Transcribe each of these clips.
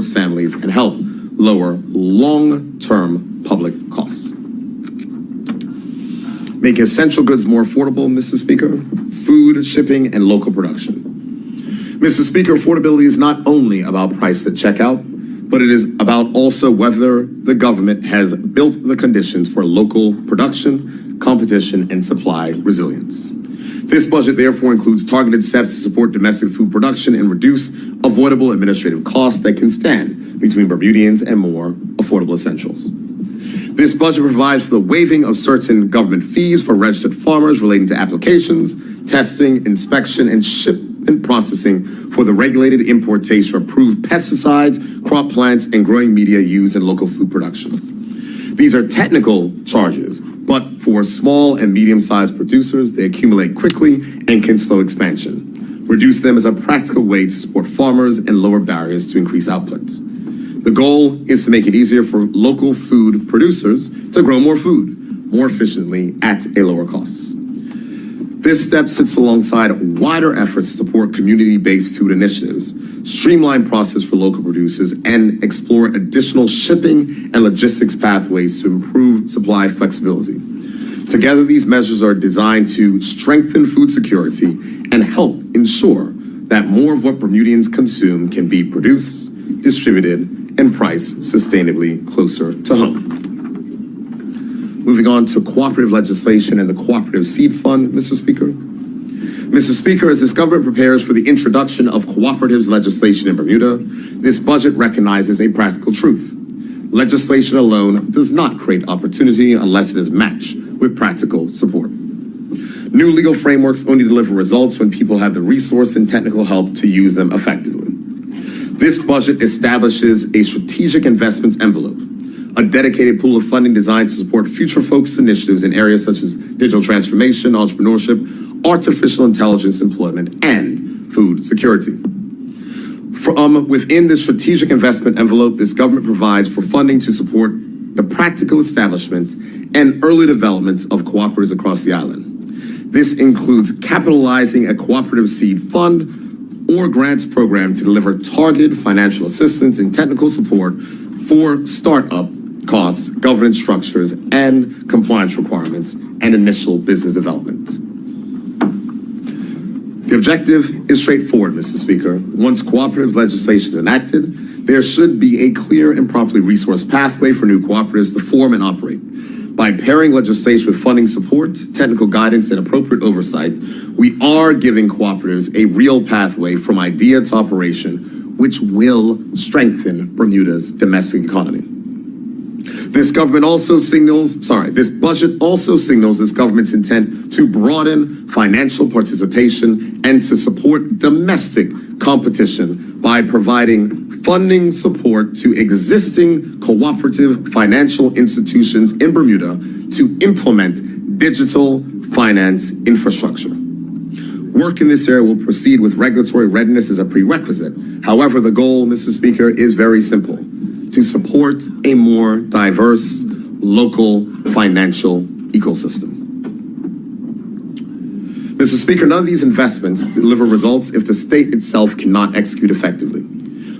supports families and help lower long-term public costs. Make essential goods more affordable, Mr. Speaker, food, shipping, and local production. Mr. Speaker, affordability is not only about price at checkout, but it is about also whether the government has built the conditions for local production, competition, and supply resilience. This budget therefore includes targeted steps to support domestic food production and reduce avoidable administrative costs that can stand between Bermudians and more affordable essentials. This budget provides for the waiving of certain government fees for registered farmers relating to applications, testing, inspection, and shipment processing for the regulated importation of approved pesticides, crop plants, and growing media used in local food production. These are technical charges, but for small and medium-sized producers, they accumulate quickly and can slow expansion. Reduce them as a practical way to support farmers and lower barriers to increase output. The goal is to make it easier for local food producers to grow more food more efficiently at a lower cost. This step sits alongside wider efforts to support community-based food initiatives, streamline process for local producers, and explore additional shipping and logistics pathways to improve supply flexibility. Together, these measures are designed to strengthen food security and help ensure that more of what Bermudians consume can be produced, distributed, and priced sustainably closer to home. Moving on to cooperative legislation and the Cooperative Seed Fund, Mr. Speaker. Mr. Speaker, as this government prepares for the introduction of cooperatives legislation in Bermuda, this budget recognizes a practical truth. Legislation alone does not create opportunity unless it is matched with practical support. New legal frameworks only deliver results when people have the resource and technical help to use them effectively. This budget establishes a strategic investments envelope, a dedicated pool of funding designed to support future-focused initiatives in areas such as digital transformation, entrepreneurship, artificial intelligence employment, and food security. From within the strategic investment envelope, this government provides for funding to support the practical establishment and early development of cooperatives across the island. This includes capitalizing a cooperative seed fund or grants program to deliver targeted financial assistance and technical support for startup costs, governance structures, and compliance requirements, and initial business development. The objective is straightforward, Mr. Speaker. Once cooperative legislation is enacted, there should be a clear and properly resourced pathway for new cooperatives to form and operate. By pairing legislation with funding support, technical guidance, and appropriate oversight, we are giving cooperatives a real pathway from idea to operation, which will strengthen Bermuda's domestic economy. This budget also signals this government's intent to broaden financial participation and to support domestic competition by providing funding support to existing cooperative financial institutions in Bermuda to implement digital finance infrastructure. Work in this area will proceed with regulatory readiness as a prerequisite. However, the goal, Mr. Speaker, is very simple: to support a more diverse local financial ecosystem. Mr. Speaker, none of these investments deliver results if the state itself cannot execute effectively.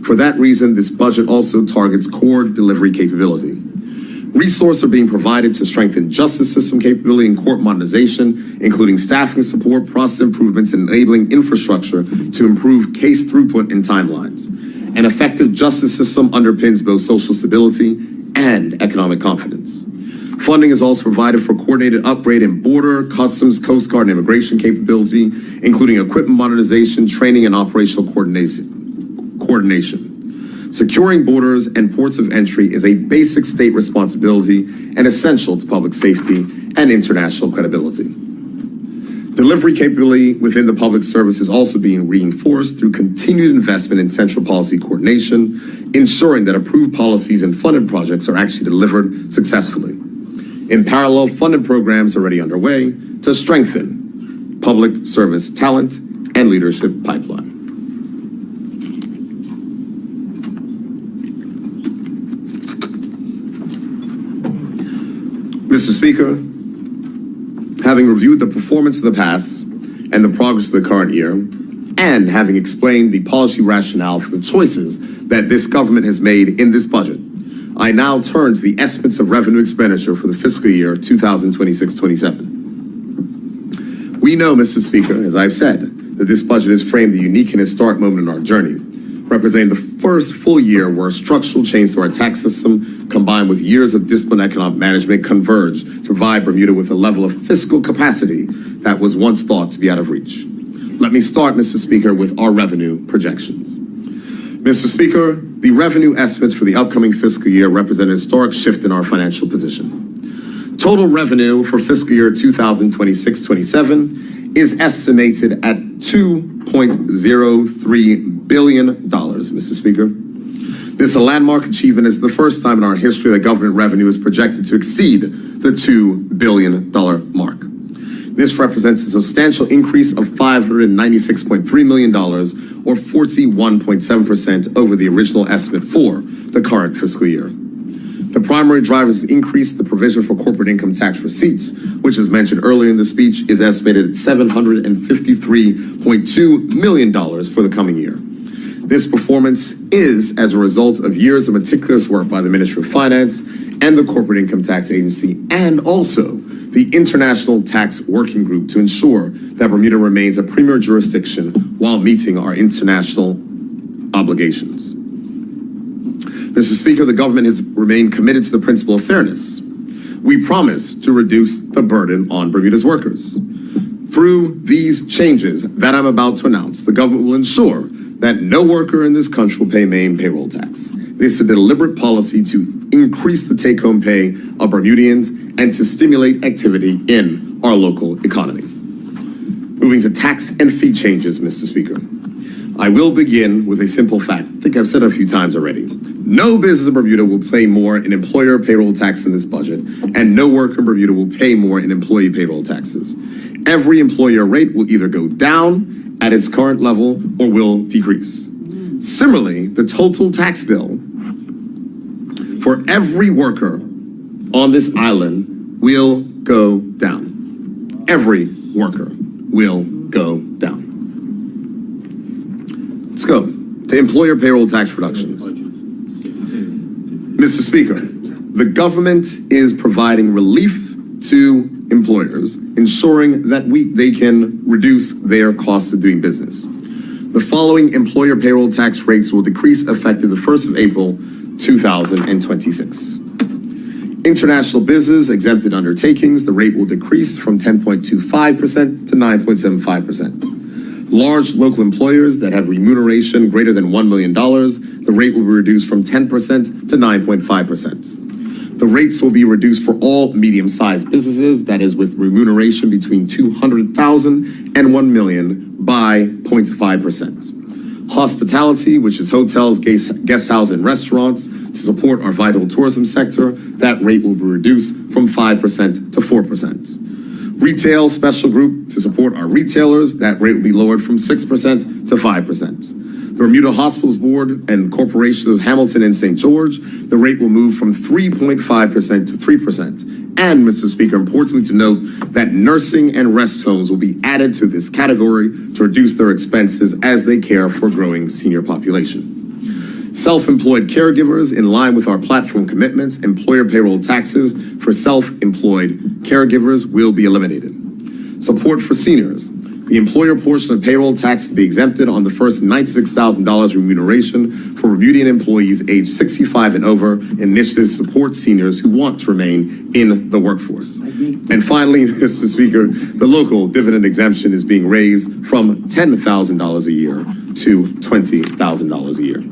For that reason, this budget also targets core delivery capability. Resources are being provided to strengthen justice system capability and court modernization, including staffing support, process improvements, and enabling infrastructure to improve case throughput and timelines. An effective justice system underpins both social stability and economic confidence. Funding is also provided for coordinated upgrade in border, customs, coast guard, and immigration capability, including equipment modernization, training, and operational coordination. Securing borders and ports of entry is a basic state responsibility and essential to public safety and international credibility. Delivery capability within the public service is also being reinforced through continued investment in central policy coordination, ensuring that approved policies and funded projects are actually delivered successfully. In parallel, funded programs are already underway to strengthen public service talent and leadership pipeline. Mr. Speaker, having reviewed the performance of the past and the progress of the current year, and having explained the policy rationale for the choices that this government has made in this budget, I now turn to the estimates of revenue expenditure for the fiscal year 2026-27. We know, Mr. Speaker, as I've said, that this budget has framed a unique and historic moment in our journey, representing the first full year where a structural change to our tax system, combined with years of disciplined economic management, converged to provide Bermuda with a level of fiscal capacity that was once thought to be out of reach. Let me start, Mr. Speaker, with our revenue projections. Mr. Speaker, the revenue estimates for the upcoming fiscal year represent a historic shift in our financial position. Total revenue for fiscal year 2026-27 is estimated at $2.03 billion, Mr. Speaker. This is a landmark achievement. It's the first time in our history that government revenue is projected to exceed the $2 billion mark. This represents a substantial increase of $596.3 million, or 41.7% over the original estimate for the current fiscal year. The primary drivers increase the provision for corporate income tax receipts, which, as mentioned earlier in the speech, is estimated at $753.2 million for the coming year. This performance is as a result of years of meticulous work by the Ministry of Finance and the Corporate Income Tax Agency, and also the International Tax Working Group, to ensure that Bermuda remains a premier jurisdiction while meeting our international obligations. Mr. Speaker, the government has remained committed to the principle of fairness. We promise to reduce the burden on Bermuda's workers. Through these changes that I'm about to announce, the government will ensure that no worker in this country will pay main payroll tax. This is a deliberate policy to increase the take-home pay of Bermudians and to stimulate activity in our local economy. Moving to tax and fee changes, Mr. Speaker. I will begin with a simple fact. I think I've said it a few times already. No business in Bermuda will pay more in employer payroll tax in this budget, and no worker in Bermuda will pay more in employee payroll taxes. Every employer rate will either go down at its current level or will decrease. Similarly, the total tax bill for every worker on this island will go down. Every worker will go down. Let's go to employer payroll tax reductions. Mr. Speaker, the government is providing relief to employers, ensuring that they can reduce their costs of doing business. The following employer payroll tax rates will decrease effective the 1st of April, 2026. International business exempted undertakings, the rate will decrease from 10.25% to 9.75%. Large local employers that have remuneration greater than $1 million, the rate will be reduced from 10% to 9.5%. The rates will be reduced for all medium-sized businesses, that is with remuneration between $200,000 and $1 million, by 0.5%. Hospitality, which is hotels, guest houses, and restaurants, to support our vital tourism sector, that rate will be reduced from 5% to 4%. Retail special group, to support our retailers, that rate will be lowered from 6% to 5%. The Bermuda Hospitals Board and corporations of Hamilton and St. George, the rate will move from 3.5% to 3%. And, Mr. Speaker, importantly to note that nursing and rest homes will be added to this category to reduce their expenses as they care for a growing senior population. Self-employed caregivers, in line with our platform commitments, employer payroll taxes for self-employed caregivers will be eliminated. Support for seniors. The employer portion of payroll tax to be exempted on the first $96,000 remuneration for Bermudian employees aged 65 and over, initiatives to support seniors who want to remain in the workforce. And finally, Mr. Speaker, the local dividend exemption is being raised from $10,000 a year to $20,000 a year.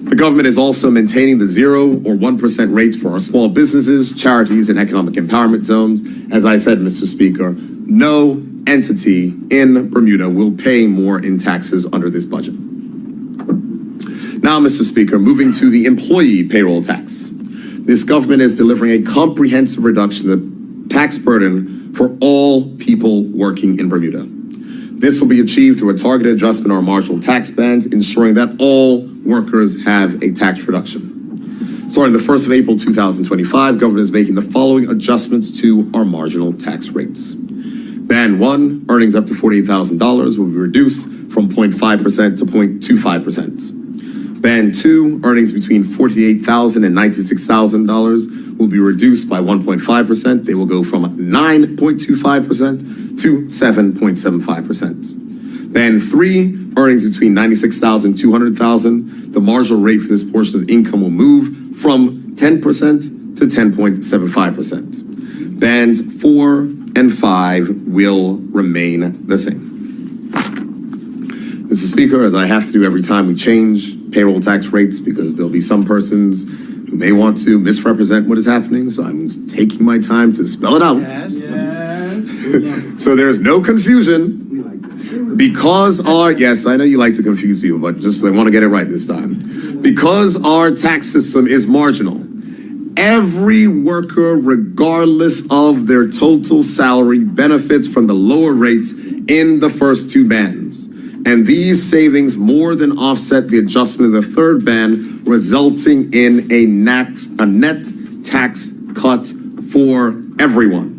The government is also maintaining the 0 or 1% rates for our small businesses, charities, and economic empowerment zones. As I said, Mr. Speaker, no entity in Bermuda will pay more in taxes under this budget. Now, Mr. Speaker, moving to the employee payroll tax. This government is delivering a comprehensive reduction of the tax burden for all people working in Bermuda. This will be achieved through a targeted adjustment of our marginal tax bands, ensuring that all workers have a tax reduction. Starting the 1st of April 2025, government is making the following adjustments to our marginal tax rates. Band 1, earnings up to $48,000 will be reduced from 0.5% to 0.25%. Band 2, earnings between $48,000 and $96,000 will be reduced by 1.5%. They will go from 9.25% to 7.75%. Band 3, earnings between $96,000 and $200,000. The marginal rate for this portion of income will move from 10% to 10.75%. Bands 4 and 5 will remain the same. Mr. Speaker, as I have to do every time we change payroll tax rates, because there'll be some persons who may want to misrepresent what is happening, so I'm taking my time to spell it out. Yes. So there's no confusion. Because yes, I know you like to confuse people, but just I want to get it right this time. Because our tax system is marginal, every worker, regardless of their total salary, benefits from the lower rates in the first two bands. And these savings more than offset the adjustment of the third band, resulting in a net tax cut for everyone.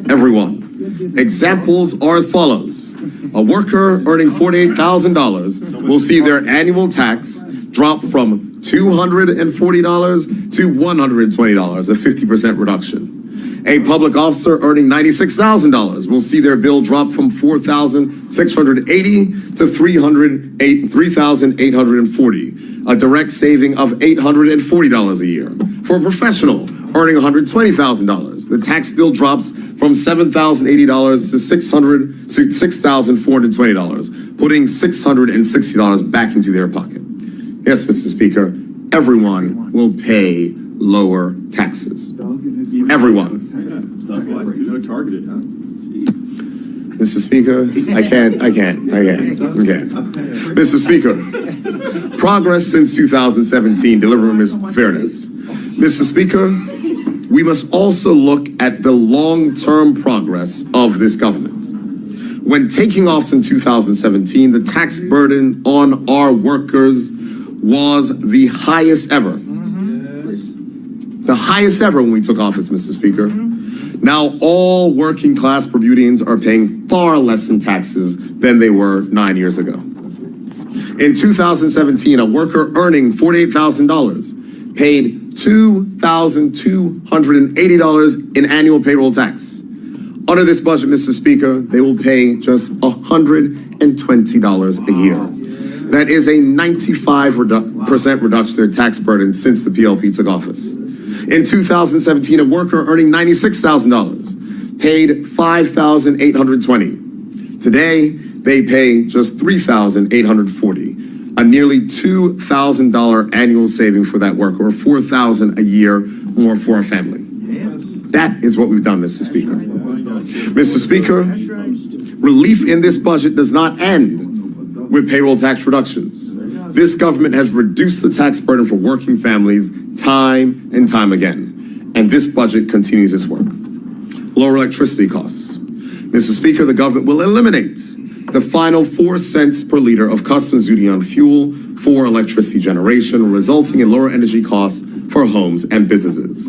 Everyone. Examples are as follows. A worker earning $48,000 will see their annual tax drop from $240 to $120, a 50% reduction. A public officer earning $96,000 will see their bill drop from $4,680 to $3,840, a direct saving of $840 a year. For a professional earning $120,000, the tax bill drops from $7,080 to $6,420, putting $660 back into their pocket. Yes, Mr. Speaker, everyone will pay lower taxes. Everyone. Targeted, huh? Mr. Speaker, I can't. Mr. Speaker, progress since 2017 delivering fairness. Mr. Speaker, we must also look at the long-term progress of this government. When taking office in 2017, the tax burden on our workers was the highest ever. The highest ever when we took office, Mr. Speaker. Now all working class Bermudians are paying far less in taxes than they were 9 years ago. In 2017, a worker earning $48,000 paid $2,280 in annual payroll tax. Under this budget, Mr. Speaker, they will pay just $120 a year. That is a 95% reduction in their tax burden since the PLP took office. In 2017, a worker earning $96,000 paid $5,820. Today, they pay just $3,840, a nearly $2,000 annual saving for that worker, or $4,000 a year more for a family. That is what we've done, Mr. Speaker. Mr. Speaker, relief in this budget does not end with payroll tax reductions. This government has reduced the tax burden for working families time and time again, and this budget continues its work. Lower electricity costs. Mr. Speaker, the government will eliminate the final 4 cents per liter of customs duty on fuel for electricity generation, resulting in lower energy costs for homes and businesses.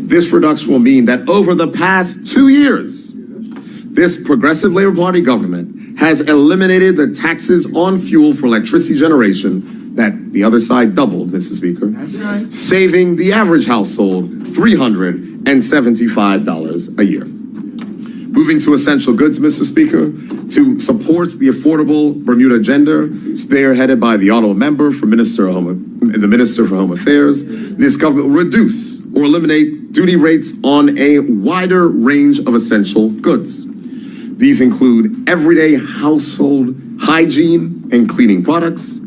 This reduction will mean that over the past 2 years, this progressive Labor Party government has eliminated the taxes on fuel for electricity generation that the other side doubled, Mr. Speaker, saving the average household $375 a year. Moving to essential goods, Mr. Speaker, to support the affordable Bermuda agenda, spearheaded by the honorable member for the Minister for Home Affairs, this government will reduce or eliminate duty rates on a wider range of essential goods. These include everyday household hygiene and cleaning products,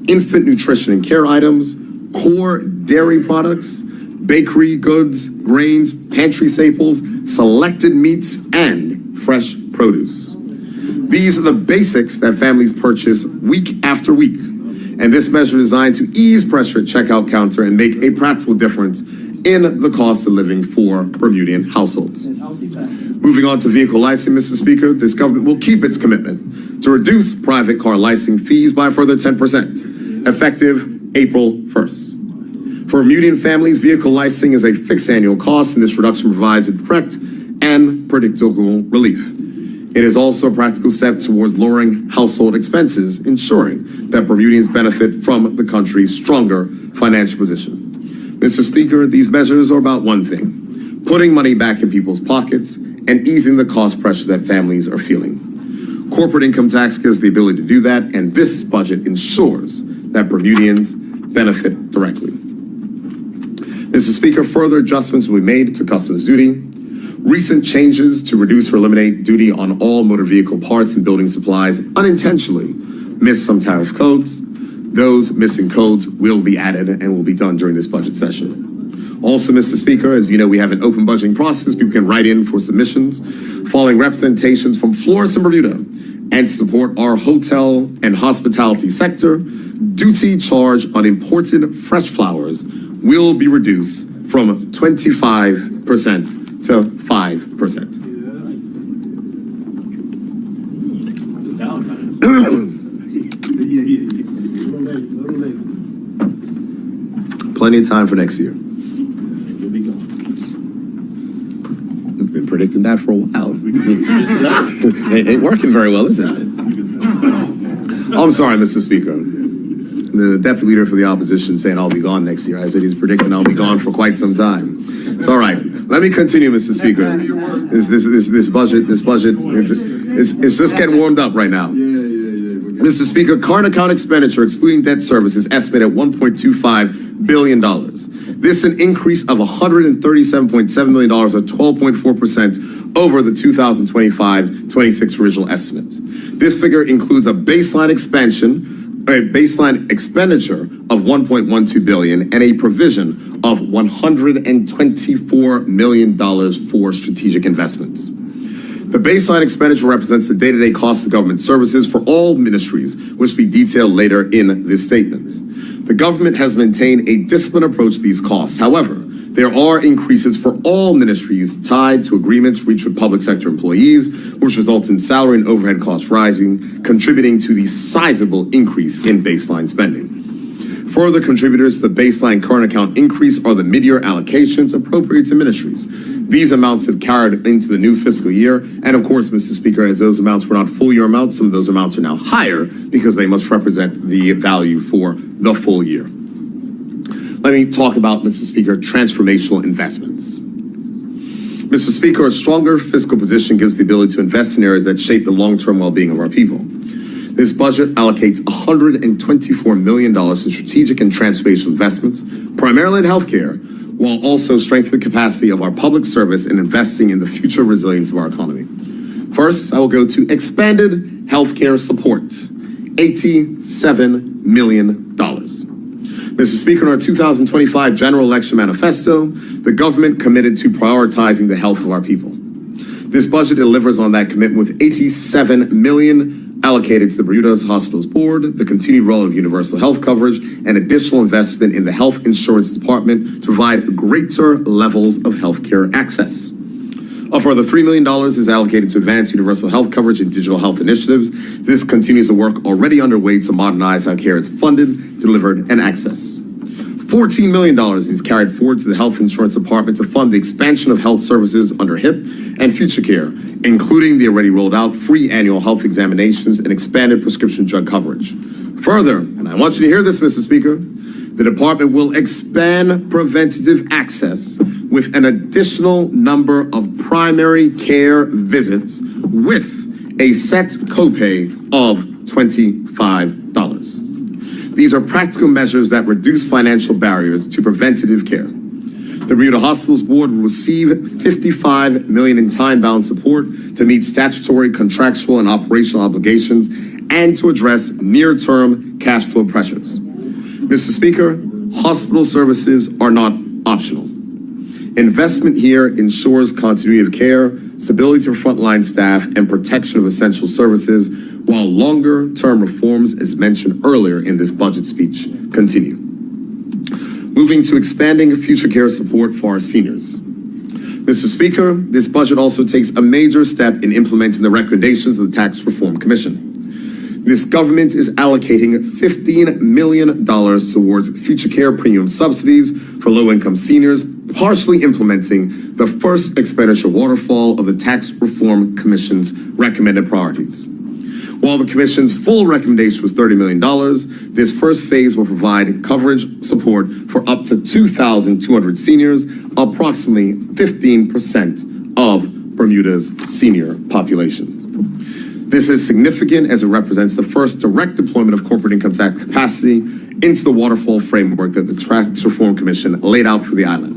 infant nutrition and care items, core dairy products, bakery goods, grains, pantry staples, selected meats, and fresh produce. These are the basics that families purchase week after week, and this measure is designed to ease pressure at checkout counter and make a practical difference in the cost of living for Bermudian households. Moving on to vehicle licensing, Mr. Speaker, this government will keep its commitment to reduce private car licensing fees by a further 10%, effective April 1st. For Bermudian families, vehicle licensing is a fixed annual cost, and this reduction provides a direct and predictable relief. It is also a practical step towards lowering household expenses, ensuring that Bermudians benefit from the country's stronger financial position. Mr. Speaker, these measures are about one thing: putting money back in people's pockets and easing the cost pressures that families are feeling. Corporate income tax gives the ability to do that, and this budget ensures that Bermudians benefit directly. Mr. Speaker, further adjustments will be made to customs duty. Recent changes to reduce or eliminate duty on all motor vehicle parts and building supplies unintentionally missed some tariff codes. Those missing codes will be added and will be done during this budget session. Also, Mr. Speaker, as you know, we have an open budgeting process. People can write in for submissions following representations from Flores and Bermuda. And to support our hotel and hospitality sector, duty charge on imported fresh flowers will be reduced from 25% to 5%. Plenty of time for next year. We've been predicting that for a while. It ain't working very well, is it? I'm sorry, Mr. Speaker. The deputy leader for the opposition saying I'll be gone next year. I said he's predicting I'll be gone for quite some time. It's all right. Let me continue, Mr. Speaker. This budget, it's just getting warmed up right now. Mr. Speaker, current account expenditure, excluding debt service, is estimated at $1.25 billion. This is an increase of $137.7 million, or 12.4% over the 2025-26 original estimates. This figure includes a baseline expenditure of $1.12 billion and a provision of $124 million for strategic investments. The baseline expenditure represents the day-to-day costs of government services for all ministries, which will be detailed later in this statement. The government has maintained a disciplined approach to these costs. However, there are increases for all ministries tied to agreements reached with public sector employees, which results in salary and overhead costs rising, contributing to the sizable increase in baseline spending. Further contributors to the baseline current account increase are the mid-year allocations appropriated to ministries. These amounts have carried into the new fiscal year. And of course, Mr. Speaker, as those amounts were not full year amounts, some of those amounts are now higher because they must represent the value for the full year. Let me talk about, Mr. Speaker, transformational investments. Mr. Speaker, a stronger fiscal position gives the ability to invest in areas that shape the long-term well-being of our people. This budget allocates $124 million to strategic and transformational investments, primarily in healthcare, while also strengthening the capacity of our public service and investing in the future resilience of our economy. First, I will go to expanded healthcare support, $87 million. Mr. Speaker, in our 2025 general election manifesto, the government committed to prioritizing the health of our people. This budget delivers on that commitment with $87 million allocated to the Bermuda Hospitals Board, the continued role of universal health coverage, and additional investment in the Health Insurance Department to provide greater levels of healthcare access. A further $3 million is allocated to advance universal health coverage and digital health initiatives. This continues the work already underway to modernize how care is funded, delivered, and accessed. $14 million is carried forward to the Health Insurance Department to fund the expansion of health services under HIP and Future Care, including the already rolled out free annual health examinations and expanded prescription drug coverage. Further, and I want you to hear this, Mr. Speaker, the department will expand preventative access with an additional number of primary care visits with a set copay of $25. These are practical measures that reduce financial barriers to preventative care. The Bermuda Hospitals Board will receive $55 million in time-bound support to meet statutory, contractual, and operational obligations and to address near-term cash flow pressures. Mr. Speaker, hospital services are not optional. Investment here ensures continuity of care, stability for frontline staff, and protection of essential services, while longer-term reforms, as mentioned earlier in this budget speech, continue. Moving to expanding future care support for our seniors. Mr. Speaker, this budget also takes a major step in implementing the recommendations of the Tax Reform Commission. This government is allocating $15 million towards future care premium subsidies for low-income seniors, partially implementing the first expenditure waterfall of the Tax Reform Commission's recommended priorities. While the Commission's full recommendation was $30 million, this first phase will provide coverage support for up to 2,200 seniors, approximately 15% of Bermuda's senior population. This is significant as it represents the first direct deployment of corporate income tax capacity into the waterfall framework that the Tax Reform Commission laid out for the island.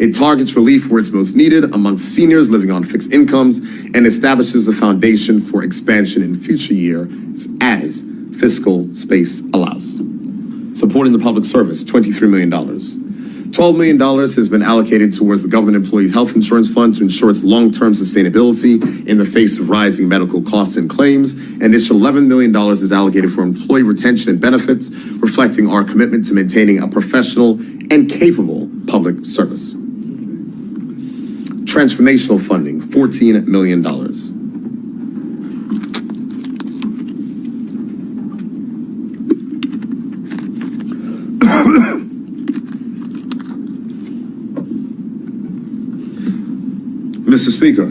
It targets relief where it's most needed amongst seniors living on fixed incomes and establishes a foundation for expansion in future years as fiscal space allows. Supporting the public service, $23 million. $12 million has been allocated towards the Government Employee Health Insurance Fund to ensure its long-term sustainability in the face of rising medical costs and claims. An additional $11 million is allocated for employee retention and benefits, reflecting our commitment to maintaining a professional and capable public service. Transformational funding, $14 million. Mr. Speaker,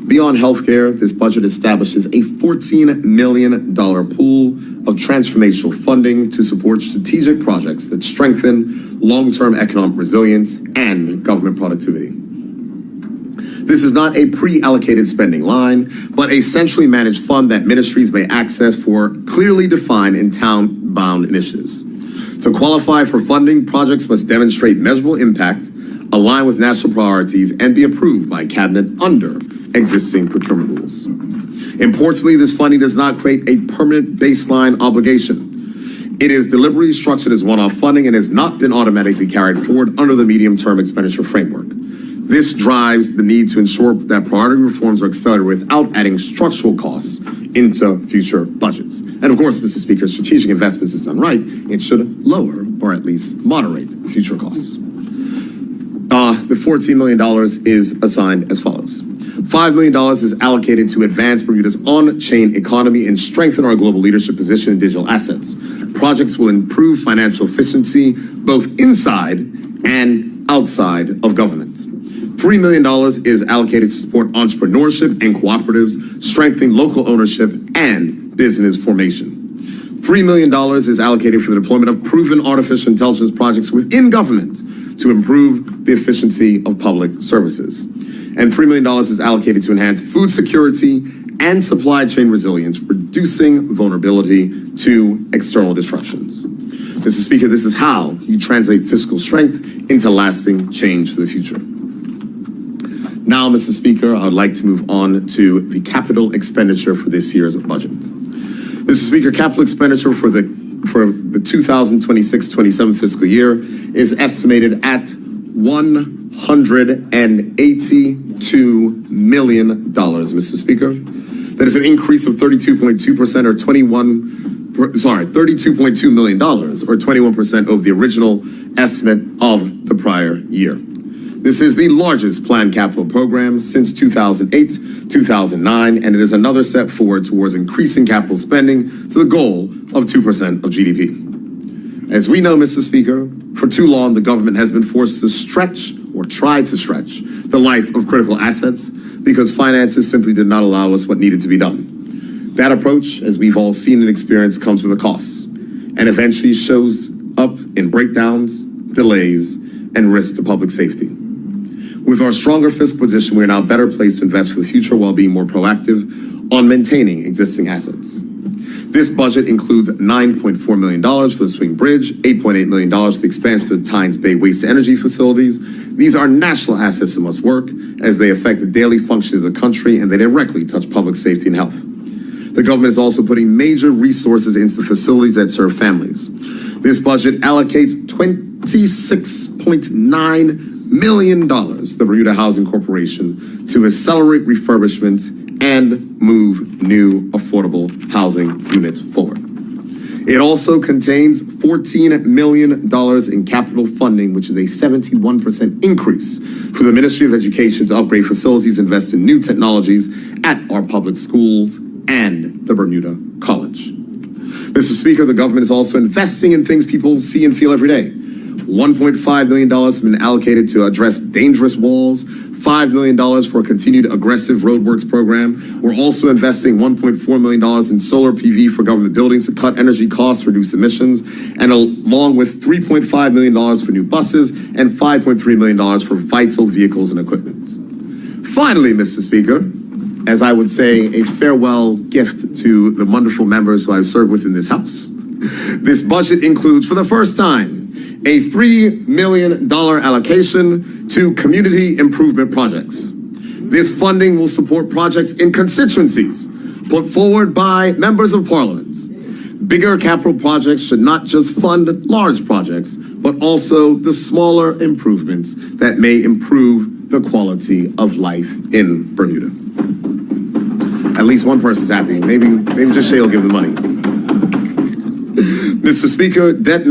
beyond healthcare, this budget establishes a $14 million pool of transformational funding to support strategic projects that strengthen long-term economic resilience and government productivity. This is not a pre-allocated spending line, but a centrally managed fund that ministries may access for clearly defined and town-bound initiatives. To qualify for funding, projects must demonstrate measurable impact, align with national priorities, and be approved by Cabinet under existing procurement rules. Importantly, this funding does not create a permanent baseline obligation. It is deliberately structured as one-off funding and has not been automatically carried forward under the medium-term expenditure framework. This drives the need to ensure that priority reforms are accelerated without adding structural costs into future budgets. And of course, Mr. Speaker, strategic investments is done right. It should lower or at least moderate future costs. The $14 million is assigned as follows. $5 million is allocated to advance Bermuda's on-chain economy and strengthen our global leadership position in digital assets. Projects will improve financial efficiency both inside and outside of government. $3 million is allocated to support entrepreneurship and cooperatives, strengthening local ownership and business formation. $3 million is allocated for the deployment of proven artificial intelligence projects within government to improve the efficiency of public services. And $3 million is allocated to enhance food security and supply chain resilience, reducing vulnerability to external disruptions. Mr. Speaker, this is how you translate fiscal strength into lasting change for the future. Now, Mr. Speaker, I would like to move on to the capital expenditure for this year's budget. Mr. Speaker, capital expenditure for the 2026-27 fiscal year is estimated at $182 million, Mr. Speaker. That is an increase of 32.2% or $32.2 million or 21% over the original estimate of the prior year. This is the largest planned capital program since 2008-2009, and it is another step forward towards increasing capital spending to the goal of 2% of GDP. As we know, Mr. Speaker, for too long, the government has been forced to stretch or try to stretch the life of critical assets because finances simply did not allow us what needed to be done. That approach, as we've all seen and experienced, comes with a cost and eventually shows up in breakdowns, delays, and risks to public safety. With our stronger fiscal position, we are now better placed to invest for the future while being more proactive on maintaining existing assets. This budget includes $9.4 million for the Swing Bridge, $8.8 million for the expansion of the Tynes Bay waste-to-energy facilities. These are national assets that must work as they affect the daily functioning of the country and they directly touch public safety and health. The government is also putting major resources into the facilities that serve families. This budget allocates $26.9 million to the Bermuda Housing Corporation to accelerate refurbishment and move new affordable housing units forward. It also contains $14 million in capital funding, which is a 71% increase for the Ministry of Education to upgrade facilities, invest in new technologies at our public schools and the Bermuda College. Mr. Speaker, the government is also investing in things people see and feel every day. $1.5 million has been allocated to address dangerous walls, $5 million for a continued aggressive roadworks program. We're also investing $1.4 million in solar PV for government buildings to cut energy costs, reduce emissions, and along with $3.5 million for new buses and $5.3 million for vital vehicles and equipment. Finally, Mr. Speaker, as I would say, a farewell gift to the wonderful members who I've served with in this House. This budget includes, for the first time, a $3 million allocation to community improvement projects. This funding will support projects in constituencies put forward by members of Parliament. Bigger capital projects should not just fund large projects, but also the smaller improvements that may improve the quality of life in Bermuda. At least one person's happy. Maybe just Shay will give the money. Mr. Speaker, debt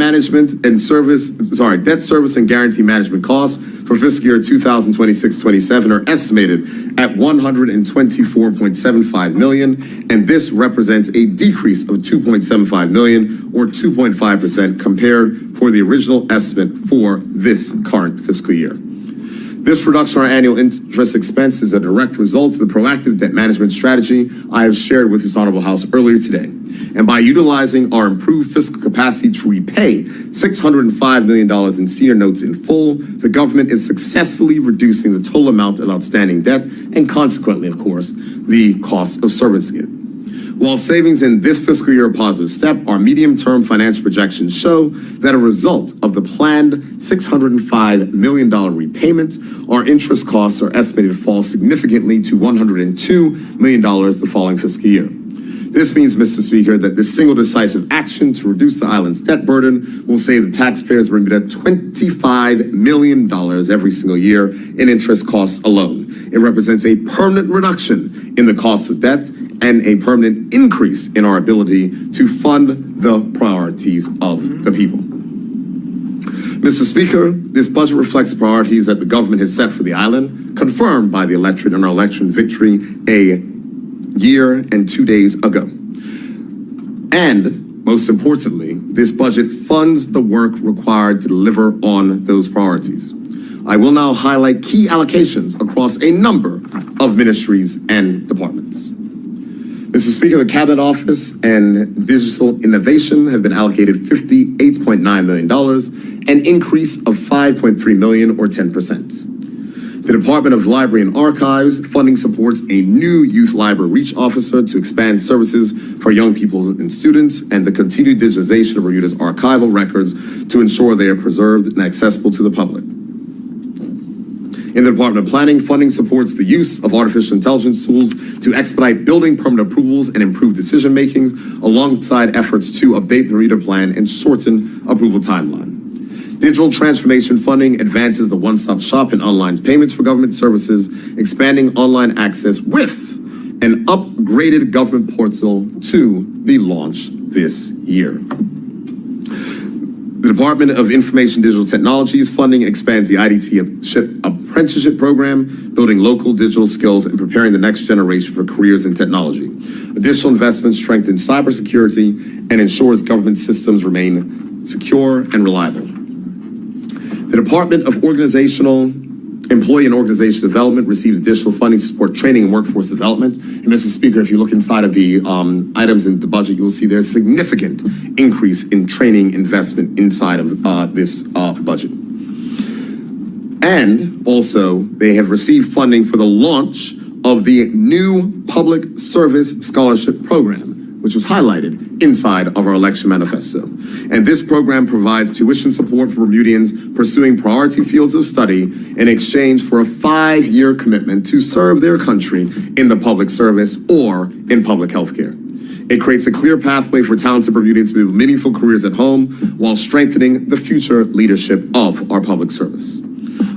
service and guarantee management costs for fiscal year 2026-27 are estimated at $124.75 million, and this represents a decrease of $2.75 million or 2.5% compared for the original estimate for this current fiscal year. This reduction in our annual interest expense is a direct result of the proactive debt management strategy I have shared with this honorable House earlier today. And by utilizing our improved fiscal capacity to repay $605 million in senior notes in full, the government is successfully reducing the total amount of outstanding debt and consequently, of course, the cost of servicing it. While savings in this fiscal year are a positive step, our medium-term financial projections show that a result of the planned $605 million repayment, our interest costs are estimated to fall significantly to $102 million the following fiscal year. This means, Mr. Speaker, that this single decisive action to reduce the island's debt burden will save the taxpayers of Bermuda $25 million every single year in interest costs alone. It represents a permanent reduction in the cost of debt and a permanent increase in our ability to fund the priorities of the people. Mr. Speaker, this budget reflects the priorities that the government has set for the island, confirmed by the electorate in our election victory a year and 2 days ago. And most importantly, this budget funds the work required to deliver on those priorities. I will now highlight key allocations across a number of ministries and departments. Mr. Speaker, the Cabinet Office and Digital Innovation have been allocated $58.9 million, an increase of $5.3 million or 10%. The Department of Library and Archives funding supports a new youth library reach officer to expand services for young people and students and the continued digitization of Bermuda's archival records to ensure they are preserved and accessible to the public. In the Department of Planning, funding supports the use of artificial intelligence tools to expedite building permit approvals and improve decision-making, alongside efforts to update the Bermuda Plan and shorten approval timeline. Digital transformation funding advances the one-stop shop in online payments for government services, expanding online access with an upgraded government portal to be launched this year. The Department of Information Digital Technologies funding expands the IDT apprenticeship program, building local digital skills and preparing the next generation for careers in technology. Additional investments strengthen cybersecurity and ensures government systems remain secure and reliable. The Department of Employee and Organization Development receives additional funding to support training and workforce development. And Mr. Speaker, if you look inside of the items in the budget, you'll see there's significant increase in training investment inside of this budget. And also, they have received funding for the launch of the new Public Service Scholarship Program, which was highlighted inside of our election manifesto. And this program provides tuition support for Bermudians pursuing priority fields of study in exchange for a 5-year commitment to serve their country in the public service or in public health care. It creates a clear pathway for talented Bermudians to build meaningful careers at home while strengthening the future leadership of our public service.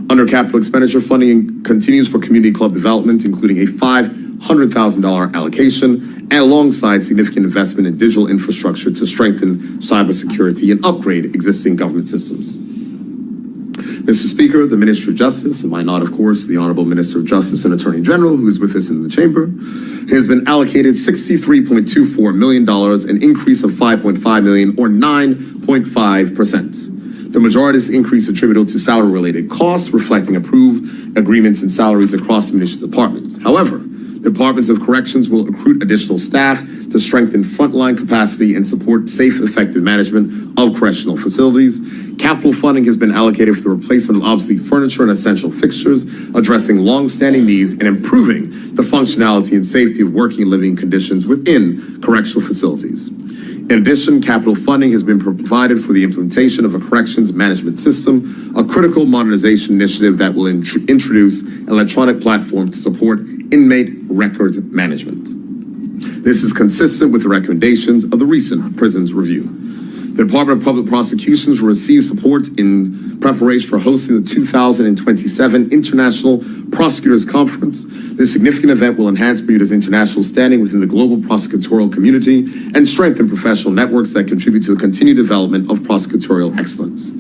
Under capital expenditure, funding continues for community club development, including a $500,000 allocation, and alongside significant investment in digital infrastructure to strengthen cybersecurity and upgrade existing government systems. Mr. Speaker, the Ministry of Justice, and my nod, of course, the Honorable Minister of Justice and Attorney General, who is with us in the chamber, has been allocated $63.24 million, an increase of $5.5 million or 9.5%. The majority of this increase attributable to salary-related costs, reflecting approved agreements and salaries across the municipal departments. However, the Departments of Corrections will recruit additional staff to strengthen frontline capacity and support safe, effective management of correctional facilities. Capital funding has been allocated for the replacement of obsolete furniture and essential fixtures, addressing long-standing needs and improving the functionality and safety of working and living conditions within correctional facilities. In addition, capital funding has been provided for the implementation of a corrections management system, a critical modernization initiative that will introduce an electronic platform to support inmate record management. This is consistent with the recommendations of the recent prisons review. The Department of Public Prosecutions will receive support in preparation for hosting the 2027 International Prosecutors Conference. This significant event will enhance Bermuda's international standing within the global prosecutorial community and strengthen professional networks that contribute to the continued development of prosecutorial excellence.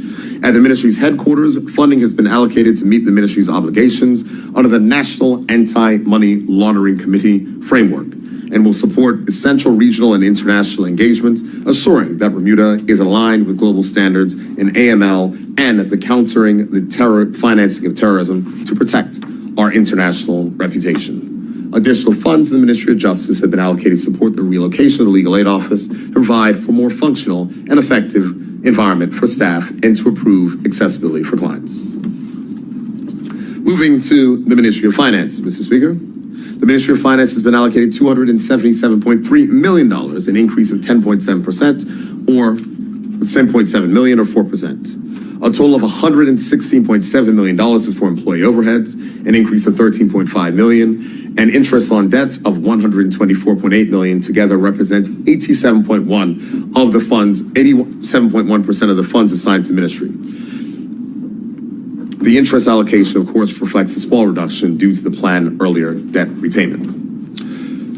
At the ministry's headquarters, funding has been allocated to meet the ministry's obligations under the National Anti-Money Laundering Committee framework, and will support essential regional and international engagements, assuring that Bermuda is aligned with global standards in AML and the countering the financing of terrorism to protect our international reputation. Additional funds in the Ministry of Justice have been allocated to support the relocation of the Legal Aid Office, to provide for more functional and effective environment for staff, and to improve accessibility for clients. Moving to the Ministry of Finance, Mr. Speaker. The Ministry of Finance has been allocated $277.3 million, an increase of 10.7%, or $10.7 million, or 4%. A total of $116.7 million for employee overheads, an increase of $13.5 million, and interest on debt of $124.8 million together represent 87.1% of the funds, 87.1% of the funds assigned to the ministry. The interest allocation, of course, reflects a small reduction due to the planned earlier debt repayment.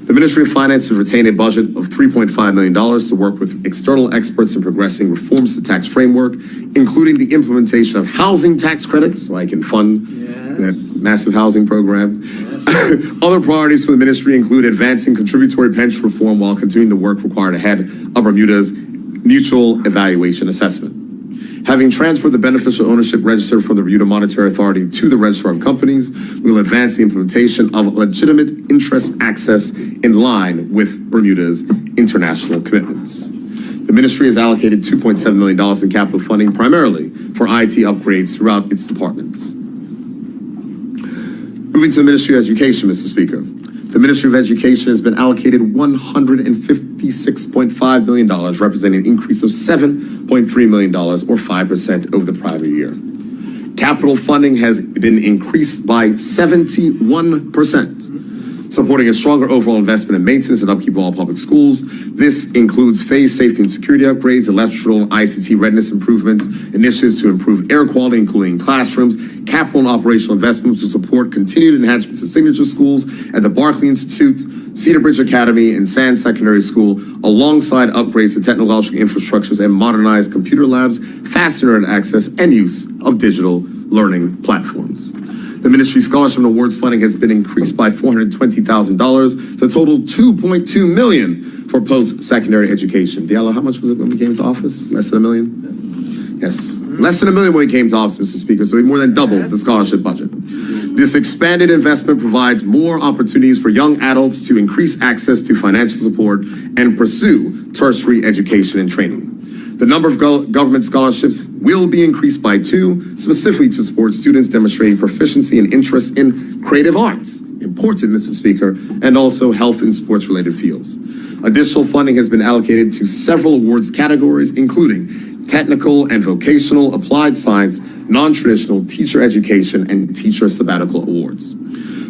The Ministry of Finance has retained a budget of $3.5 million to work with external experts in progressing reforms to the tax framework, including the implementation of housing tax credits, so I can fund that massive housing program. Other priorities for the ministry include advancing contributory pension reform while continuing the work required ahead of Bermuda's mutual evaluation assessment. Having transferred the beneficial ownership register from the Bermuda Monetary Authority to the Registrar of Companies, we will advance the implementation of legitimate interest access in line with Bermuda's international commitments. The ministry has allocated $2.7 million in capital funding, primarily for IT upgrades throughout its departments. Moving to the Ministry of Education, Mr. Speaker. The Ministry of Education has been allocated $156.5 million, representing an increase of $7.3 million, or 5% over the prior year. Capital funding has been increased by 71%, supporting a stronger overall investment in maintenance and upkeep of all public schools. This includes phased safety and security upgrades, electrical ICT readiness improvements, initiatives to improve air quality, including classrooms, capital and operational investments to support continued enhancements to signature schools at the Barclay Institute, Cedar Bridge Academy, and Sands Secondary School, alongside upgrades to technological infrastructures and modernized computer labs, faster internet access, and use of digital learning platforms. The ministry's scholarship and awards funding has been increased by $420,000 to a total $2.2 million for post-secondary education. Diallo, how much was it when we came into office? Less than $1 million? Yes. Less than $1 million when we came to office, Mr. Speaker, so we more than doubled the scholarship budget. This expanded investment provides more opportunities for young adults to increase access to financial support and pursue tertiary education and training. The number of government scholarships will be increased by 2, specifically to support students demonstrating proficiency and interest in creative arts, important, Mr. Speaker, and also health and sports-related fields. Additional funding has been allocated to several awards categories, including technical and vocational, applied science, non-traditional, teacher education, and teacher sabbatical awards.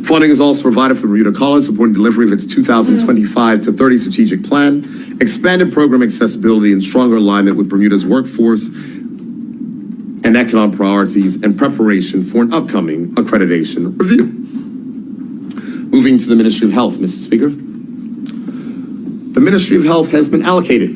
Funding is also provided for Bermuda College, supporting delivery of its 2025 to 30 strategic plan, expanded program accessibility, and stronger alignment with Bermuda's workforce and economic priorities, and preparation for an upcoming accreditation review. Moving to the Ministry of Health, Mr. Speaker. The Ministry of Health has been allocated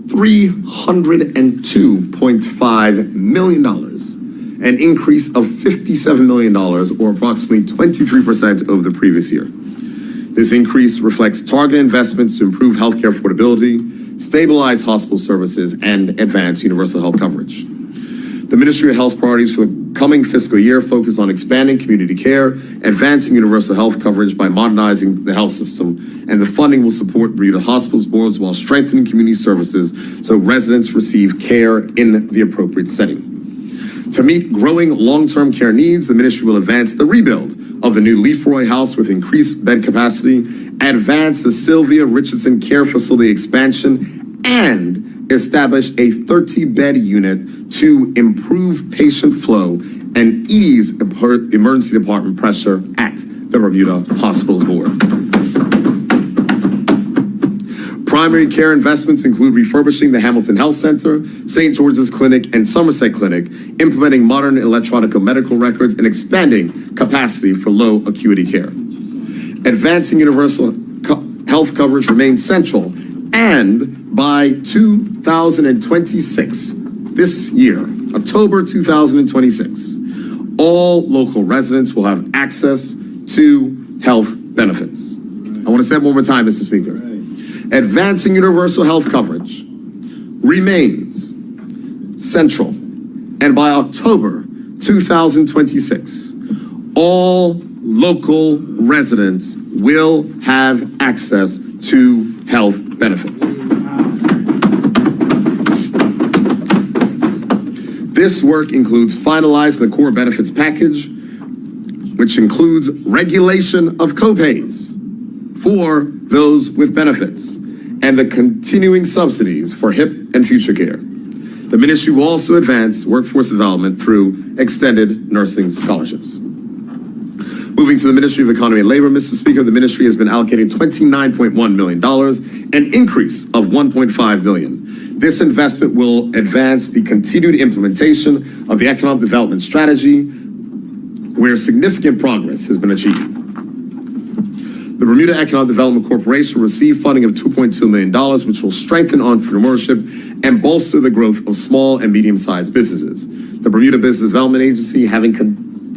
$302.5 million, an increase of $57 million, or approximately 23% over the previous year. This increase reflects targeted investments to improve healthcare affordability, stabilize hospital services, and advance universal health coverage. The Ministry of Health priorities for the coming fiscal year focus on expanding community care, advancing universal health coverage by modernizing the health system, and the funding will support Bermuda hospitals boards while strengthening community services so residents receive care in the appropriate setting. To meet growing long-term care needs, the ministry will advance the rebuild of the new Leafroy House with increased bed capacity, advance the Sylvia Richardson Care Facility expansion, and establish a 30-bed unit to improve patient flow and ease emergency department pressure at the Bermuda Hospitals Board. Primary care investments include refurbishing the Hamilton Health Center, St. George's Clinic, and Somerset Clinic, implementing modern electronic medical records, and expanding capacity for low acuity care. Advancing universal health coverage remains central, and by 2026, this year, October 2026, all local residents will have access to health benefits. I want to say that one more time, Mr. Speaker. Advancing universal health coverage remains central, and by October 2026, all local residents will have access to health benefits. This work includes finalizing the core benefits package, which includes regulation of copays for those with benefits and the continuing subsidies for HIP and future care. The ministry will also advance workforce development through extended nursing scholarships. Moving to the Ministry of Economy and Labor, Mr. Speaker, the ministry has been allocating $29.1 million, an increase of $1.5 million. This investment will advance the continued implementation of the economic development strategy, where significant progress has been achieved. The Bermuda Economic Development Corporation will receive funding of $2.2 million, which will strengthen entrepreneurship and bolster the growth of small and medium-sized businesses. The Bermuda Business Development Agency, having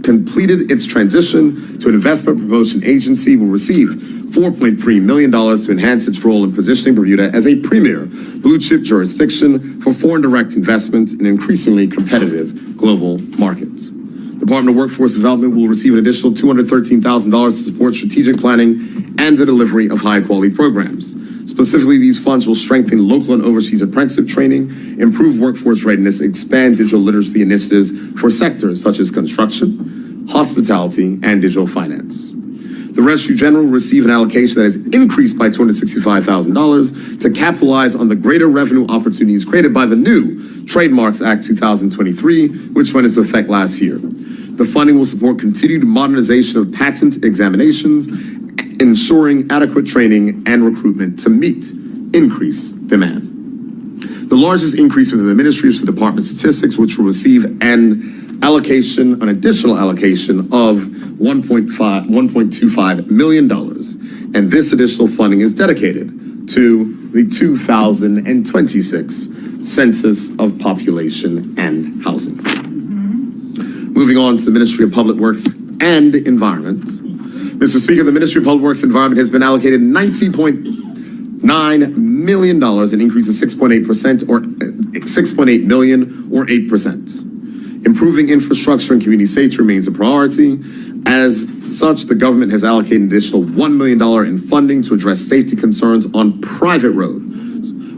completed its transition to an investment promotion agency, will receive $4.3 million to enhance its role in positioning Bermuda as a premier blue-chip jurisdiction for foreign direct investments in increasingly competitive global markets. The Department of Workforce Development will receive an additional $213,000 to support strategic planning and the delivery of high-quality programs. Specifically, these funds will strengthen local and overseas apprenticeship training, improve workforce readiness, expand digital literacy initiatives for sectors such as construction, hospitality, and digital finance. The Registry General will receive an allocation that has increased by $265,000 to capitalize on the greater revenue opportunities created by the new Trademarks Act 2023, which went into effect last year. The funding will support continued modernization of patent examinations, ensuring adequate training and recruitment to meet increased demand. The largest increase within the ministry is for the Department of Statistics, which will receive an additional allocation of $1.25 million. And this additional funding is dedicated to the 2026 Census of Population and Housing. Moving on to the Ministry of Public Works and Environment. Mr. Speaker, the Ministry of Public Works and Environment has been allocated $19.9 million, an increase of 6.8% or $6.8 million or 8%. Improving infrastructure and community safety remains a priority. As such, the government has allocated an additional $1 million in funding to address safety concerns on private roads.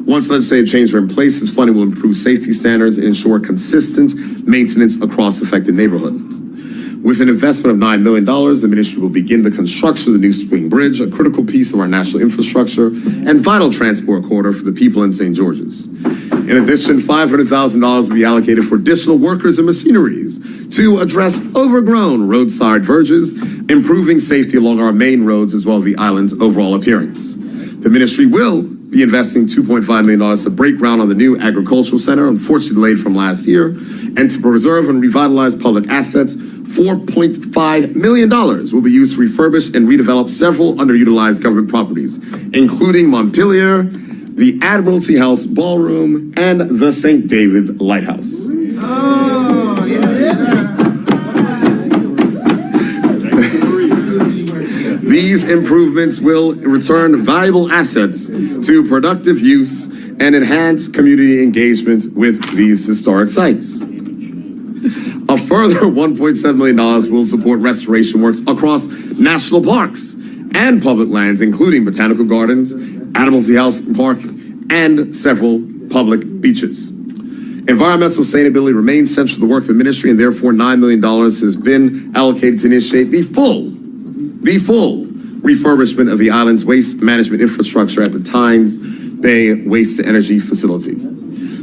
Once legislative changes are in place, this funding will improve safety standards and ensure consistent maintenance across affected neighborhoods. With an investment of $9 million, the ministry will begin the construction of the new Swing Bridge, a critical piece of our national infrastructure and vital transport corridor for the people in St. George's. In addition, $500,000 will be allocated for additional workers and machineries to address overgrown roadside verges, improving safety along our main roads as well as the island's overall appearance. The ministry will be investing $2.5 million to break ground on the new agricultural center, unfortunately delayed from last year, and to preserve and revitalize public assets. $4.5 million will be used to refurbish and redevelop several underutilized government properties, including Montpelier, the Admiralty House Ballroom, and the St. David's Lighthouse. Oh, yes. These improvements will return valuable assets to productive use and enhance community engagement with these historic sites. further $1.7 million will support restoration works across national parks and public lands, including botanical gardens, Admiralty House Park, and several public beaches. Environmental sustainability remains central to the work of the ministry, and therefore $9 million has been allocated to initiate the full refurbishment of the island's waste management infrastructure at the Tynes Bay Waste-to-Energy facility.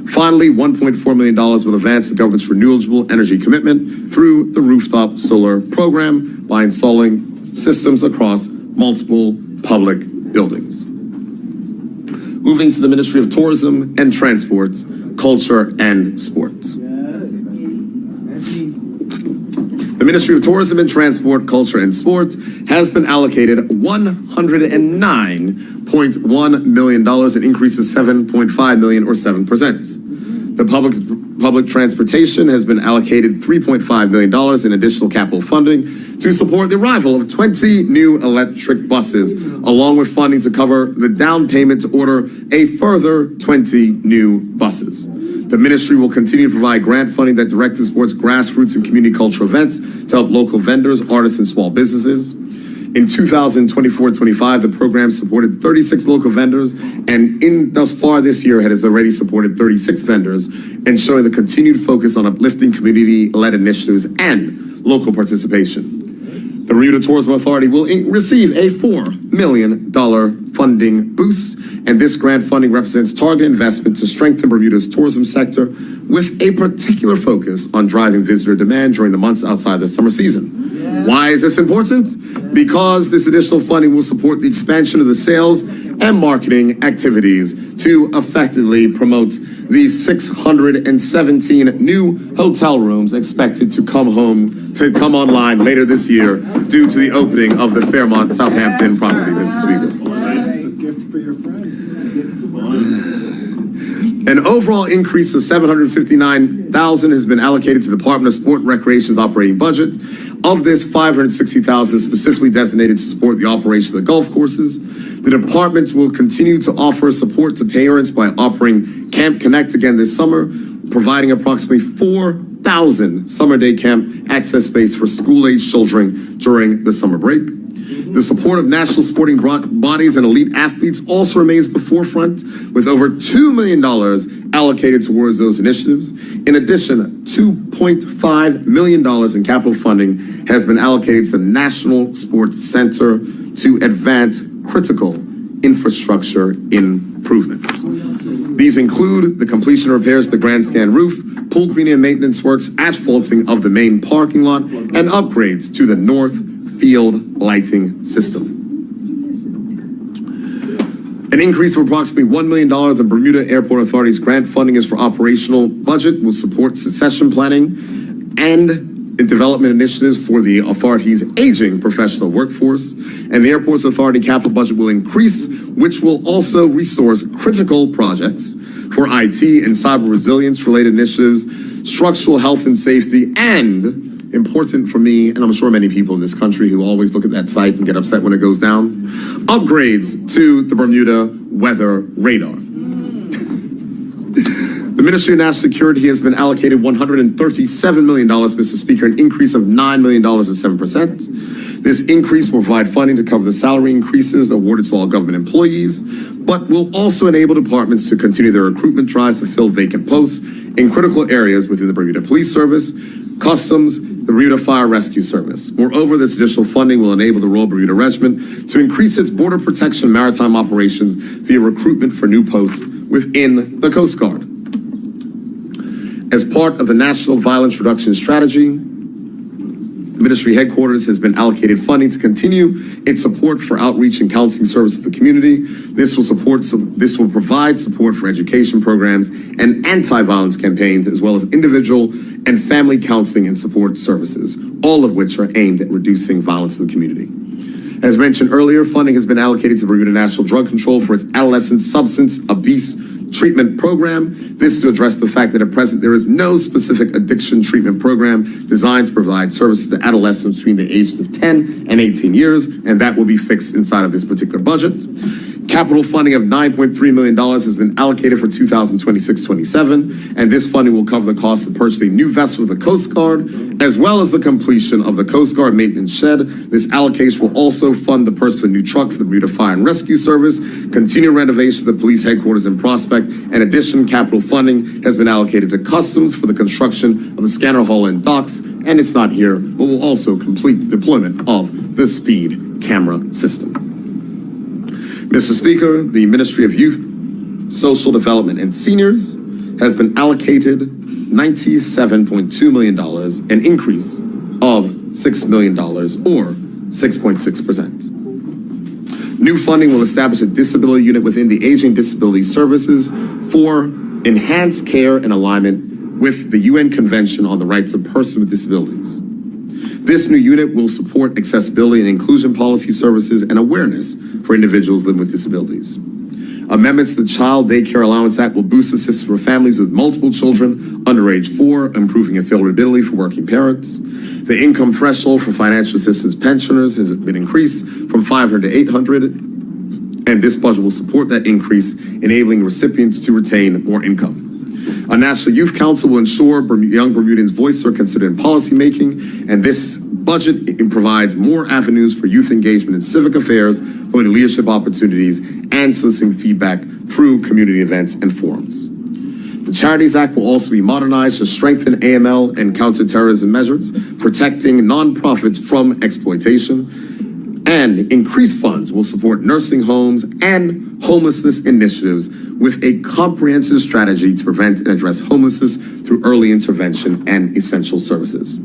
Finally, $1.4 million will advance the government's renewable energy commitment through the rooftop solar program by installing systems across multiple public buildings. Moving to the Ministry of Tourism and Transport, Culture and Sport. The Ministry of Tourism and Transport, Culture and Sport has been allocated $109.1 million, an increase of $7.5 million or 7%. The public transportation has been allocated $3.5 million in additional capital funding to support the arrival of 20 new electric buses, along with funding to cover the down payment to order a further 20 new buses. The ministry will continue to provide grant funding that directly supports grassroots and community cultural events to help local vendors, artists, and small businesses. In 2024-25, the program supported 36 local vendors, and thus far this year it has already supported 36 vendors, and showing the continued focus on uplifting community-led initiatives and local participation. The Bermuda Tourism Authority will receive a $4 million funding boost, and this grant funding represents targeted investment to strengthen Bermuda's tourism sector with a particular focus on driving visitor demand during the months outside the summer season. Why is this important? Because this additional funding will support the expansion of the sales and marketing activities to effectively promote the 617 new hotel rooms expected to come online later this year due to the opening of the Fairmont Southampton property, Mr. Speaker. Gift for your friends. An overall increase of $759,000 has been allocated to the Department of Sport and Recreation's operating budget. Of this, $560,000 specifically designated to support the operation of the golf courses. The departments will continue to offer support to parents by offering Camp Connect again this summer, providing approximately 4,000 summer day camp access space for school-aged children during the summer break. The support of national sporting bodies and elite athletes also remains at the forefront, with over $2 million allocated towards those initiatives. In addition, $2.5 million in capital funding has been allocated to the National Sports Center to advance critical infrastructure improvements. These include the completion of repairs to the grandstand roof, pool cleaning and maintenance works, asphalting of the main parking lot, and upgrades to the north field lighting system. An increase of approximately $1 million of the Bermuda Airport Authority's grant funding is for operational budget, will support succession planning and development initiatives for the authority's aging professional workforce. And the Airports Authority capital budget will increase, which will also resource critical projects for IT and cyber resilience related initiatives, structural health and safety, and important for me, and I'm sure many people in this country who always look at that site and get upset when it goes down, upgrades to the Bermuda weather radar. The Ministry of National Security has been allocated $137 million, Mr. Speaker, an increase of $9 million or 7%. This increase will provide funding to cover the salary increases awarded to all government employees, but will also enable departments to continue their recruitment drives to fill vacant posts in critical areas within the Bermuda Police Service, Customs, the Bermuda Fire Rescue Service. Moreover, this additional funding will enable the Royal Bermuda Regiment to increase its border protection and maritime operations via recruitment for new posts within the Coast Guard. As part of the National Violence Reduction Strategy, Ministry Headquarters has been allocated funding to continue its support for outreach and counseling services to the community. This will provide support for education programs and anti-violence campaigns, as well as individual and family counseling and support services, all of which are aimed at reducing violence in the community. As mentioned earlier, funding has been allocated to Bermuda National Drug Control for its adolescent substance abuse treatment program. This is to address the fact that at present there is no specific addiction treatment program designed to provide services to adolescents between the ages of 10 and 18 years, and that will be fixed inside of this particular budget. Capital funding of $9.3 million has been allocated for 2026-27, and this funding will cover the cost of purchasing new vessels for the Coast Guard As well as the completion of the Coast Guard maintenance shed, this allocation will also fund the purchase of a new truck for the Bermuda Fire and Rescue Service, continue renovation of the police headquarters in Prospect. In addition, capital funding has been allocated to Customs for the construction of the scanner hall and docks, and it's not here, but will also complete the deployment of the speed camera system. Mr. Speaker, the Ministry of Youth, Social Development and Seniors has been allocated $97.2 million, an increase of $6 million or 6.6%. New funding will establish a disability unit within the Aging Disability Services for enhanced care in alignment with the UN Convention on the Rights of Persons with Disabilities. This new unit will support accessibility and inclusion policy services and awareness for individuals living with disabilities. Amendments to the Child Daycare Allowance Act will boost assistance for families with multiple children under age 4, improving affordability for working parents. The income threshold for financial assistance pensioners has been increased from $500 to $800, and this budget will support that increase, enabling recipients to retain more income. A National Youth Council will ensure young Bermudians' voices are considered in policymaking, and this budget provides more avenues for youth engagement in civic affairs, promoting leadership opportunities, and soliciting feedback through community events and forums. The Charities Act will also be modernized to strengthen AML and counterterrorism measures, protecting nonprofits from exploitation, and increased funds will support nursing homes and homelessness initiatives with a comprehensive strategy to prevent and address homelessness through early intervention and essential services.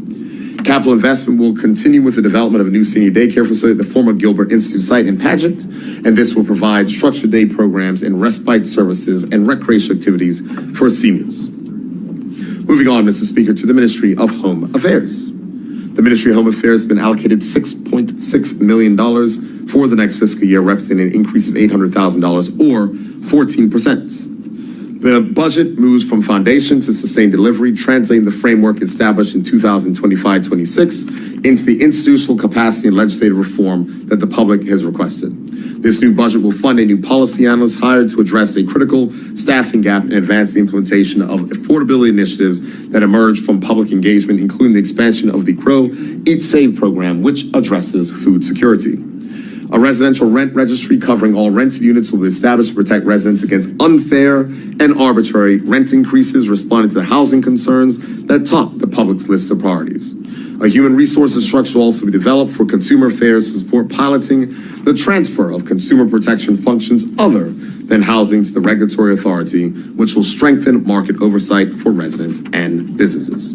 Capital investment will continue with the development of a new senior daycare facility at the former Gilbert Institute site in Pageant, and this will provide structured day programs and respite services and recreational activities for seniors. Moving on, Mr. Speaker, to the Ministry of Home Affairs. The Ministry of Home Affairs has been allocated $6.6 million for the next fiscal year, representing an increase of $800,000 or 14%. The budget moves from foundation to sustained delivery, translating the framework established in 2025-26 into the institutional capacity and legislative reform that the public has requested. This new budget will fund a new policy analyst hired to address a critical staffing gap and advance the implementation of affordability initiatives that emerge from public engagement, including the expansion of the Grow, Eat, Save program, which addresses food security. A residential rent registry covering all rented units will be established to protect residents against unfair and arbitrary rent increases, responding to the housing concerns that top the public's list of priorities. A human resources structure will also be developed for consumer affairs to support piloting the transfer of consumer protection functions other than housing to the regulatory authority, which will strengthen market oversight for residents and businesses.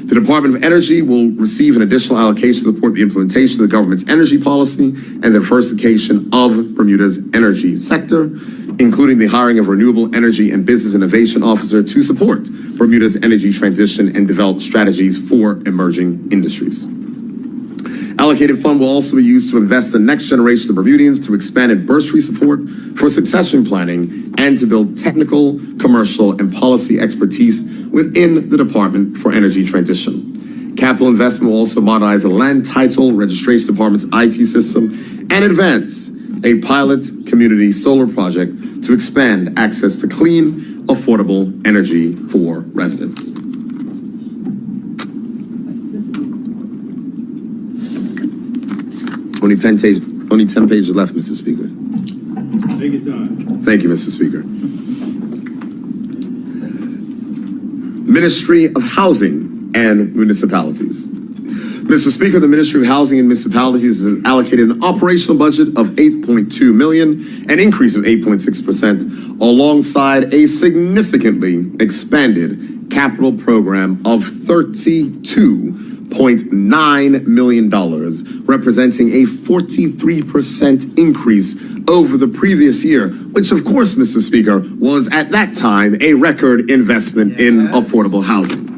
The Department of Energy will receive an additional allocation to support the implementation of the government's energy policy and the diversification of Bermuda's energy sector, including the hiring of a renewable energy and business innovation officer to support Bermuda's energy transition and develop strategies for emerging industries. Allocated fund will also be used to invest in the next generation of Bermudians, to expanded bursary support for succession planning, and to build technical, commercial, and policy expertise within the Department for Energy Transition. Capital investment will also modernize the Land Title Registration Department's IT system and advance a pilot community solar project to expand access to clean, affordable energy for residents. Only 10 pages left, Mr. Speaker. Take your time. Thank you, Mr. Speaker. Ministry of Housing and Municipalities. Mr. Speaker, the Ministry of Housing and Municipalities has allocated an operational budget of $8.2 million, an increase of 8.6%, alongside a significantly expanded capital program of $32.9 million, representing a 43% increase over the previous year, which of course, Mr. Speaker, was at that time a record investment in affordable housing.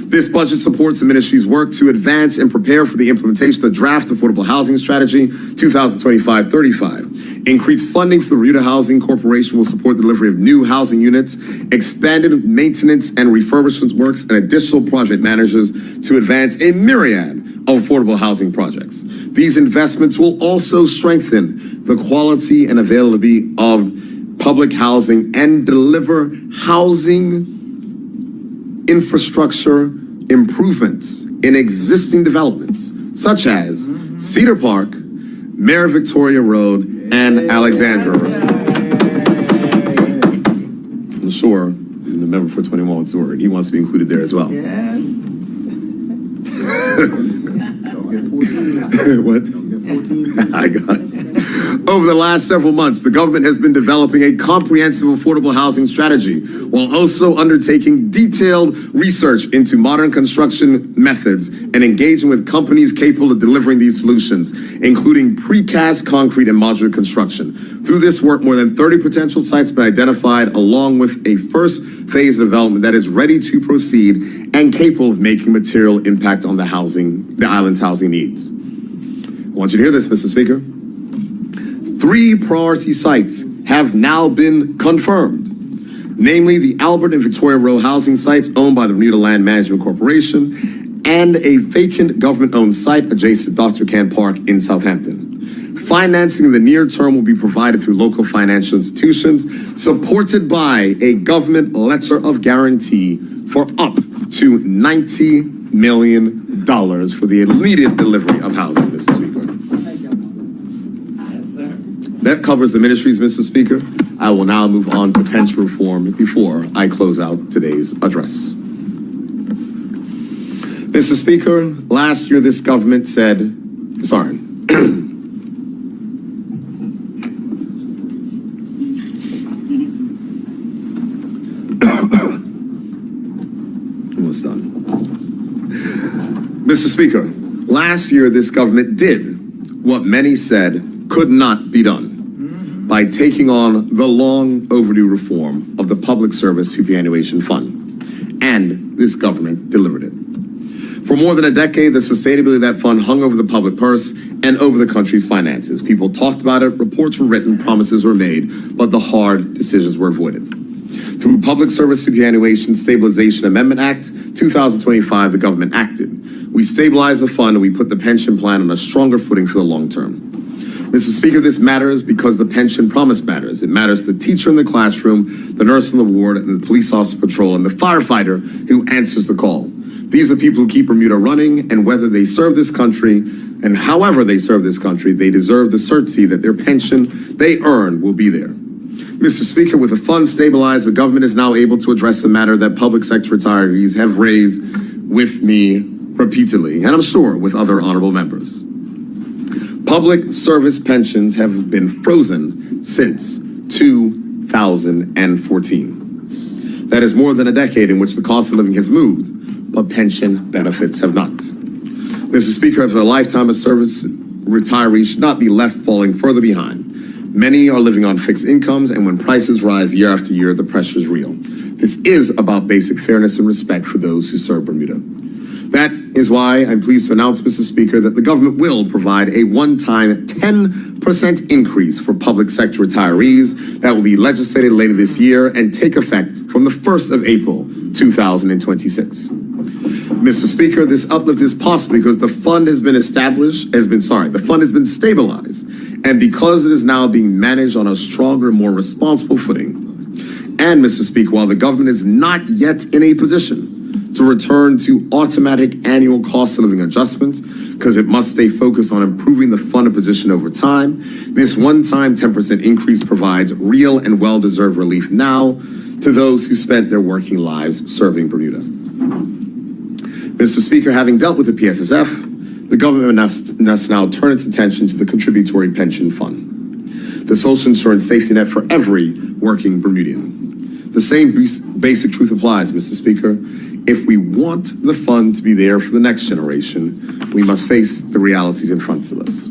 This budget supports the ministry's work to advance and prepare for the implementation of the draft Affordable Housing Strategy 2025-35. Increased funding for the Bermuda Housing Corporation will support the delivery of new housing units, expanded maintenance and refurbishment works, and additional project managers to advance a myriad of affordable housing projects. These investments will also strengthen the quality and availability of public housing and deliver housing infrastructure improvements in existing developments, such as Cedar Park, Mayor Victoria Road, and Alexandra Road. I'm sure the member for 21 wants the word. He wants to be included there as well. Yes. What? I got it. Over the last several months, the government has been developing a comprehensive affordable housing strategy while also undertaking detailed research into modern construction methods and engaging with companies capable of delivering these solutions, including precast concrete and modular construction. Through this work, more than 30 potential sites have been identified, along with a first phase of development that is ready to proceed and capable of making material impact on the island's housing needs. I want you to hear this, Mr. Speaker. 3 priority sites have now been confirmed, namely the Albert and Victoria Row housing sites owned by the Bermuda Land Management Corporation and a vacant government-owned site adjacent to Dr. Can Park in Southampton. Financing in the near term will be provided through local financial institutions, supported by a government letter of guarantee for up to $90 million for the immediate delivery of housing, Mr. Speaker. That covers the ministries, Mr. Speaker. I will now move on to pension reform before I close out today's address. Mr. Speaker, last year this government said, almost done. Mr. Speaker, last year this government did what many said could not be done by taking on the long overdue reform of the Public Service Superannuation Fund. And this government delivered it. For more than a decade, the sustainability of that fund hung over the public purse and over the country's finances. People talked about it, reports were written, promises were made, but the hard decisions were avoided. Through Public Service Superannuation Stabilization Amendment Act 2025, the government acted. We stabilized the fund and we put the pension plan on a stronger footing for the long term. Mr. Speaker, this matters because the pension promise matters. It matters to the teacher in the classroom, the nurse on the ward, and the police officer patrol, and the firefighter who answers the call. These are people who keep Bermuda running, and whether they serve this country, and however they serve this country, they deserve the certainty that their pension they earn will be there. Mr. Speaker, with the fund stabilized, the government is now able to address the matter that public sector retirees have raised with me repeatedly, and I'm sure with other honorable members. Public service pensions have been frozen since 2014. That is more than a decade in which the cost of living has moved, but pension benefits have not. Mr. Speaker, after a lifetime of service, retirees should not be left falling further behind. Many are living on fixed incomes, and when prices rise year after year, the pressure is real. This is about basic fairness and respect for those who serve Bermuda. That is why I'm pleased to announce, Mr. Speaker, that the government will provide a one-time 10% increase for public sector retirees that will be legislated later this year and take effect from the 1st of April, 2026. Mr. Speaker, this uplift is possible because the fund has been stabilized, and because it is now being managed on a stronger, more responsible footing. And, Mr. Speaker, while the government is not yet in a position to return to automatic annual cost of living adjustments, because it must stay focused on improving the funded position over time, this one-time 10% increase provides real and well-deserved relief now to those who spent their working lives serving Bermuda. Mr. Speaker, having dealt with the PSSF, the government must now turn its attention to the contributory pension fund, the social insurance safety net for every working Bermudian. The same basic truth applies, Mr. Speaker. If we want the fund to be there for the next generation, we must face the realities in front of us.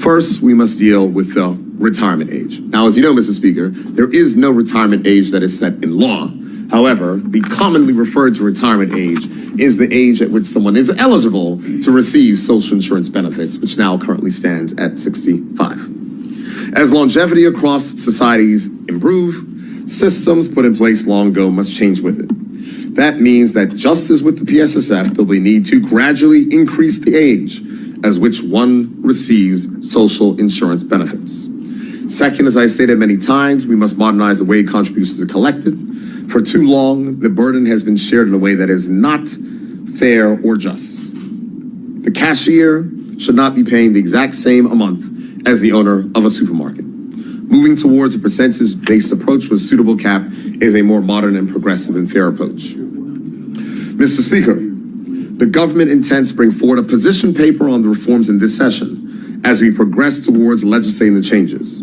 First, we must deal with the retirement age. Now, as you know, Mr. Speaker, there is no retirement age that is set in law. However, the commonly referred to retirement age is the age at which someone is eligible to receive social insurance benefits, which now currently stands at 65. As longevity across societies improve, systems put in place long ago must change with it. That means that just as with the PSSF, there'll be need to gradually increase the age as which one receives social insurance benefits. Second, as I stated many times, we must modernize the way contributions are collected. For too long, the burden has been shared in a way that is not fair, or just. The cashier should not be paying the exact same a month as the owner of a supermarket. Moving towards a percentage-based approach with suitable cap is a more modern and progressive and fair approach. Mr. Speaker, the government intends to bring forward a position paper on the reforms in this session as we progress towards legislating the changes.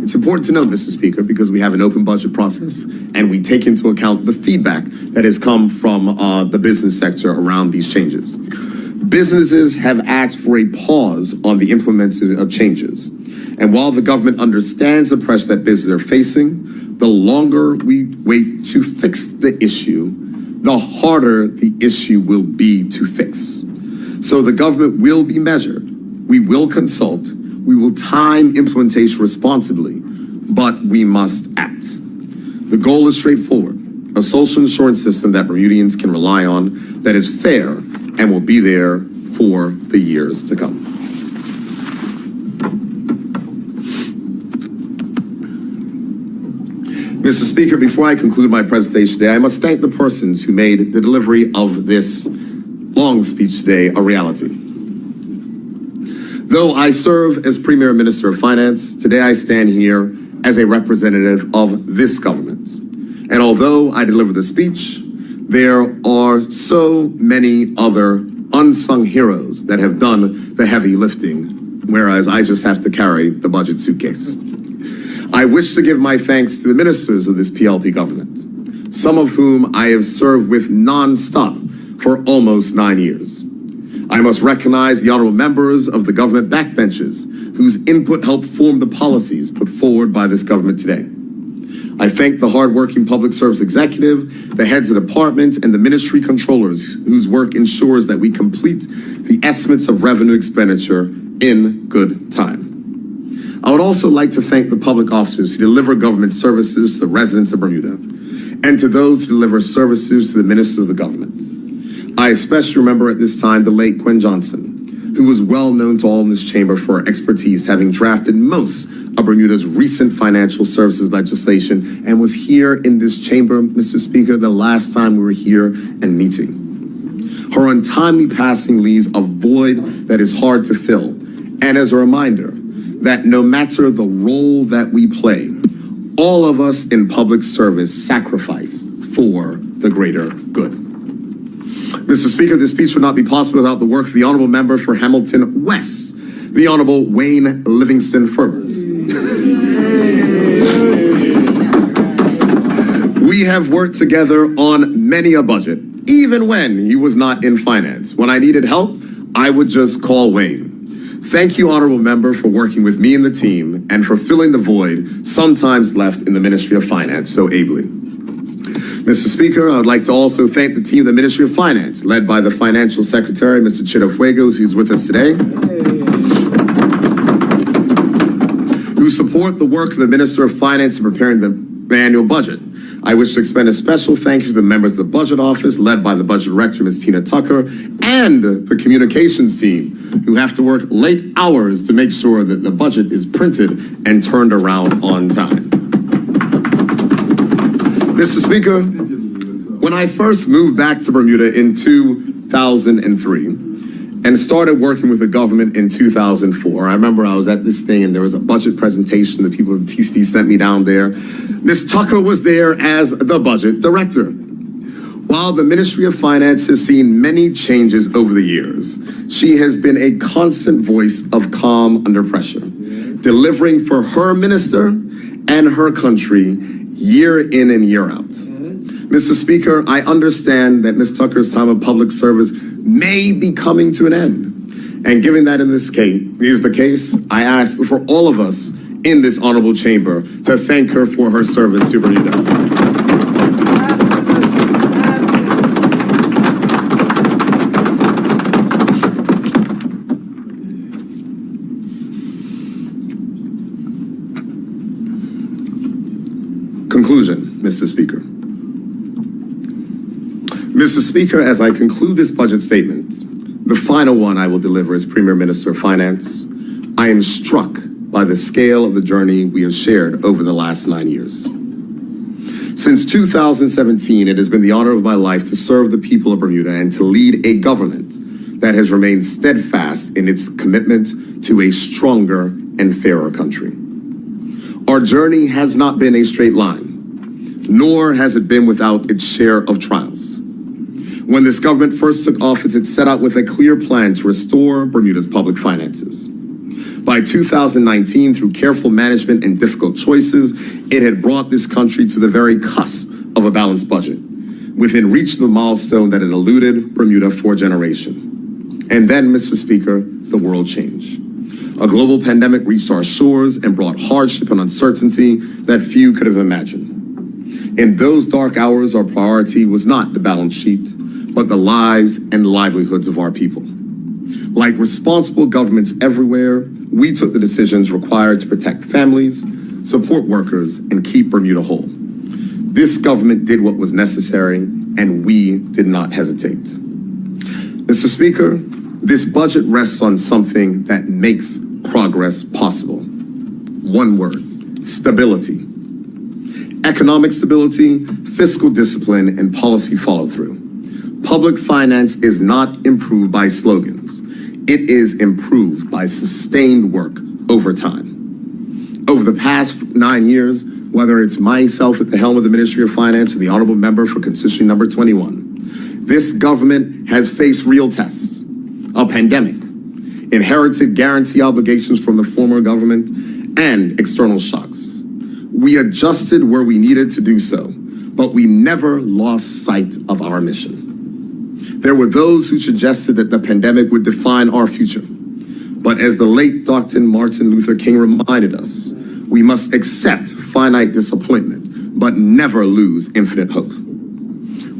It's important to note, Mr. Speaker, because we have an open budget process and we take into account the feedback that has come from the business sector around these changes. Businesses have asked for a pause on the implementation of changes. And while the government understands the pressure that businesses are facing, the longer we wait to fix the issue, the harder the issue will be to fix. So the government will be measured. We will consult. We will time implementation responsibly, but we must act. The goal is straightforward: a social insurance system that Bermudians can rely on, that is fair and will be there for the years to come. Mr. Speaker, before I conclude my presentation today, I must thank the persons who made the delivery of this long speech today a reality. Though I serve as Premier Minister of Finance, today I stand here as a representative of this government. And although I deliver the speech, there are so many other unsung heroes that have done the heavy lifting, whereas I just have to carry the budget suitcase. I wish to give my thanks to the ministers of this PLP government, some of whom I have served with nonstop for almost 9 years. I must recognize the honorable members of the government backbenches whose input helped form the policies put forward by this government today. I thank the hardworking public service executive, the heads of departments, and the ministry controllers whose work ensures that we complete the estimates of revenue expenditure in good time. I would also like to thank the public officers who deliver government services to the residents of Bermuda, and to those who deliver services to the ministers of the government. I especially remember at this time the late Gwen Johnson, who was well known to all in this chamber for her expertise, having drafted most of Bermuda's recent financial services legislation, and was here in this chamber, Mr. Speaker, the last time we were here and meeting. Her untimely passing leaves a void that is hard to fill, and as a reminder that no matter the role that we play, all of us in public service sacrifice for the greater good. Mr. Speaker, this speech would not be possible without the work of the Honorable Member for Hamilton West, the Honorable Wayne Livingston Ferbert. We have worked together on many a budget, even when he was not in finance. When I needed help, I would just call Wayne. Thank you, Honorable Member, for working with me and the team and for filling the void sometimes left in the Ministry of Finance so ably. Mr. Speaker, I would like to also thank the team of the Ministry of Finance, led by the Financial Secretary, Mr. Chito Fuegos, who's with us today, who support the work of the Minister of Finance in preparing the annual budget. I wish to extend a special thank you to the members of the Budget Office, led by the Budget Director, Ms. Tina Tucker, and the Communications team, who have to work late hours to make sure that the budget is printed and turned around on time. Mr. Speaker, when I first moved back to Bermuda in 2003 and started working with the government in 2004, I remember I was at this thing and there was a budget presentation. The people of TCD sent me down there. Ms. Tucker was there as the budget director. While the Ministry of Finance has seen many changes over the years, she has been a constant voice of calm under pressure, delivering for her minister and her country year in and year out. Mr. Speaker, I understand that Ms. Tucker's time of public service may be coming to an end. And given that in this case is the case, I ask for all of us in this honorable chamber to thank her for her service to Bermuda. Conclusion, Mr. Speaker. Mr. Speaker, as I conclude this budget statement, the final one I will deliver as Premier Minister of Finance, I am struck by the scale of the journey we have shared over the last 9 years. Since 2017, it has been the honor of my life to serve the people of Bermuda and to lead a government that has remained steadfast in its commitment to a stronger and fairer country. Our journey has not been a straight line, nor has it been without its share of trials. When this government first took office, it set out with a clear plan to restore Bermuda's public finances. By 2019, through careful management and difficult choices, it had brought this country to the very cusp of a balanced budget, within reach of the milestone that had eluded Bermuda for a generation. And then, Mr. Speaker, the world changed. A global pandemic reached our shores and brought hardship and uncertainty that few could have imagined. In those dark hours, our priority was not the balance sheet, but the lives and livelihoods of our people. Like responsible governments everywhere, we took the decisions required to protect families, support workers, and keep Bermuda whole. This government did what was necessary, and we did not hesitate. Mr. Speaker, this budget rests on something that makes progress possible. One word: stability. Economic stability, fiscal discipline, and policy follow-through. Public finance is not improved by slogans. It is improved by sustained work over time. Over the past 9 years, whether it's myself at the helm of the Ministry of Finance or the Honorable Member for Constituency number 21, this government has faced real tests: a pandemic, inherited guarantee obligations from the former government, and external shocks. We adjusted where we needed to do so, but we never lost sight of our mission. There were those who suggested that the pandemic would define our future. But as the late Dr. Martin Luther King reminded us, we must accept finite disappointment, but never lose infinite hope.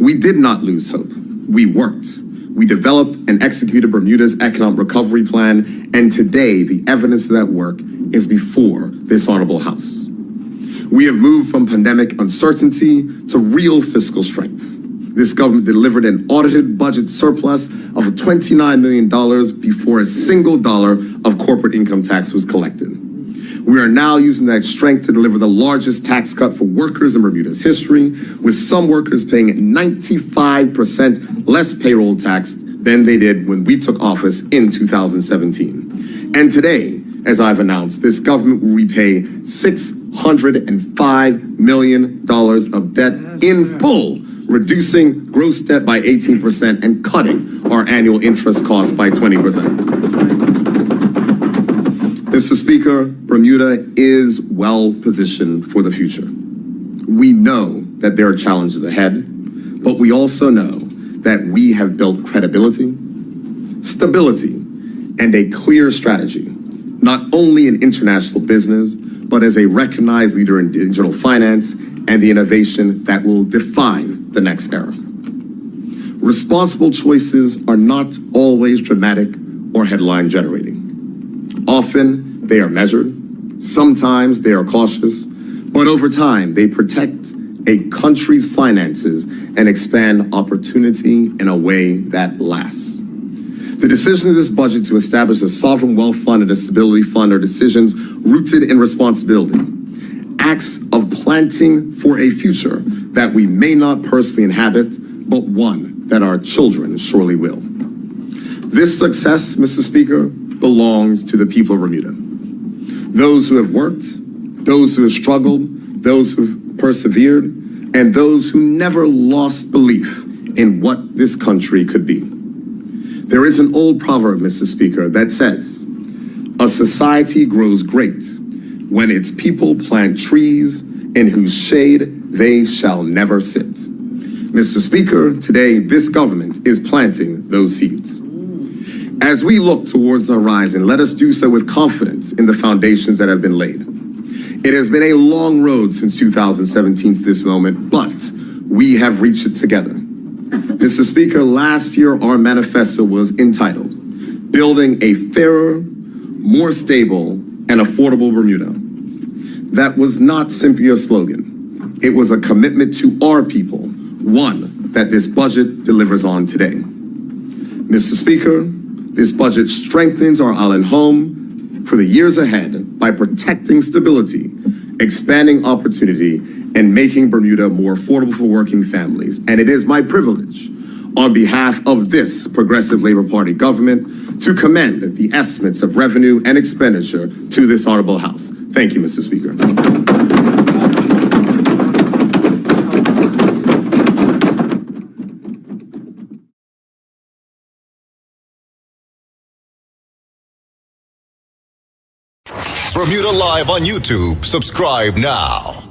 We did not lose hope. We worked. We developed and executed Bermuda's economic recovery plan, and today the evidence of that work is before this honorable House. We have moved from pandemic uncertainty to real fiscal strength. This government delivered an audited budget surplus of $29 million before a single dollar of corporate income tax was collected. We are now using that strength to deliver the largest tax cut for workers in Bermuda's history, with some workers paying 95% less payroll tax than they did when we took office in 2017. And today, as I've announced, this government will repay $605 million of debt in full, reducing gross debt by 18% and cutting our annual interest costs by 20%. Mr. Speaker, Bermuda is well positioned for the future. We know that there are challenges ahead, but we also know that we have built credibility, stability, and a clear strategy, not only in international business, but as a recognized leader in digital finance and the innovation that will define the next era. Responsible choices are not always dramatic or headline generating. Often they are measured, sometimes they are cautious, but over time they protect a country's finances and expand opportunity in a way that lasts. The decision of this budget to establish a sovereign wealth fund and a stability fund are decisions rooted in responsibility, acts of planting for a future that we may not personally inhabit, but one that our children surely will. This success, Mr. Speaker, belongs to the people of Bermuda. Those who have worked, those who have struggled, those who have persevered, and those who never lost belief in what this country could be. There is an old proverb, Mr. Speaker, that says, "A society grows great when its people plant trees in whose shade they shall never sit." Mr. Speaker, today this government is planting those seeds. As we look towards the horizon, let us do so with confidence in the foundations that have been laid. It has been a long road since 2017 to this moment, but we have reached it together. Mr. Speaker, last year our manifesto was entitled, "Building a Fairer, More Stable, and Affordable Bermuda." That was not simply a slogan. It was a commitment to our people, one that this budget delivers on today. Mr. Speaker, this budget strengthens our island home for the years ahead by protecting stability, expanding opportunity, and making Bermuda more affordable for working families. And it is my privilege, on behalf of this Progressive Labor Party government, to commend the estimates of revenue and expenditure to this honorable House. Thank you, Mr. Speaker. Bermuda Live on YouTube. Subscribe now.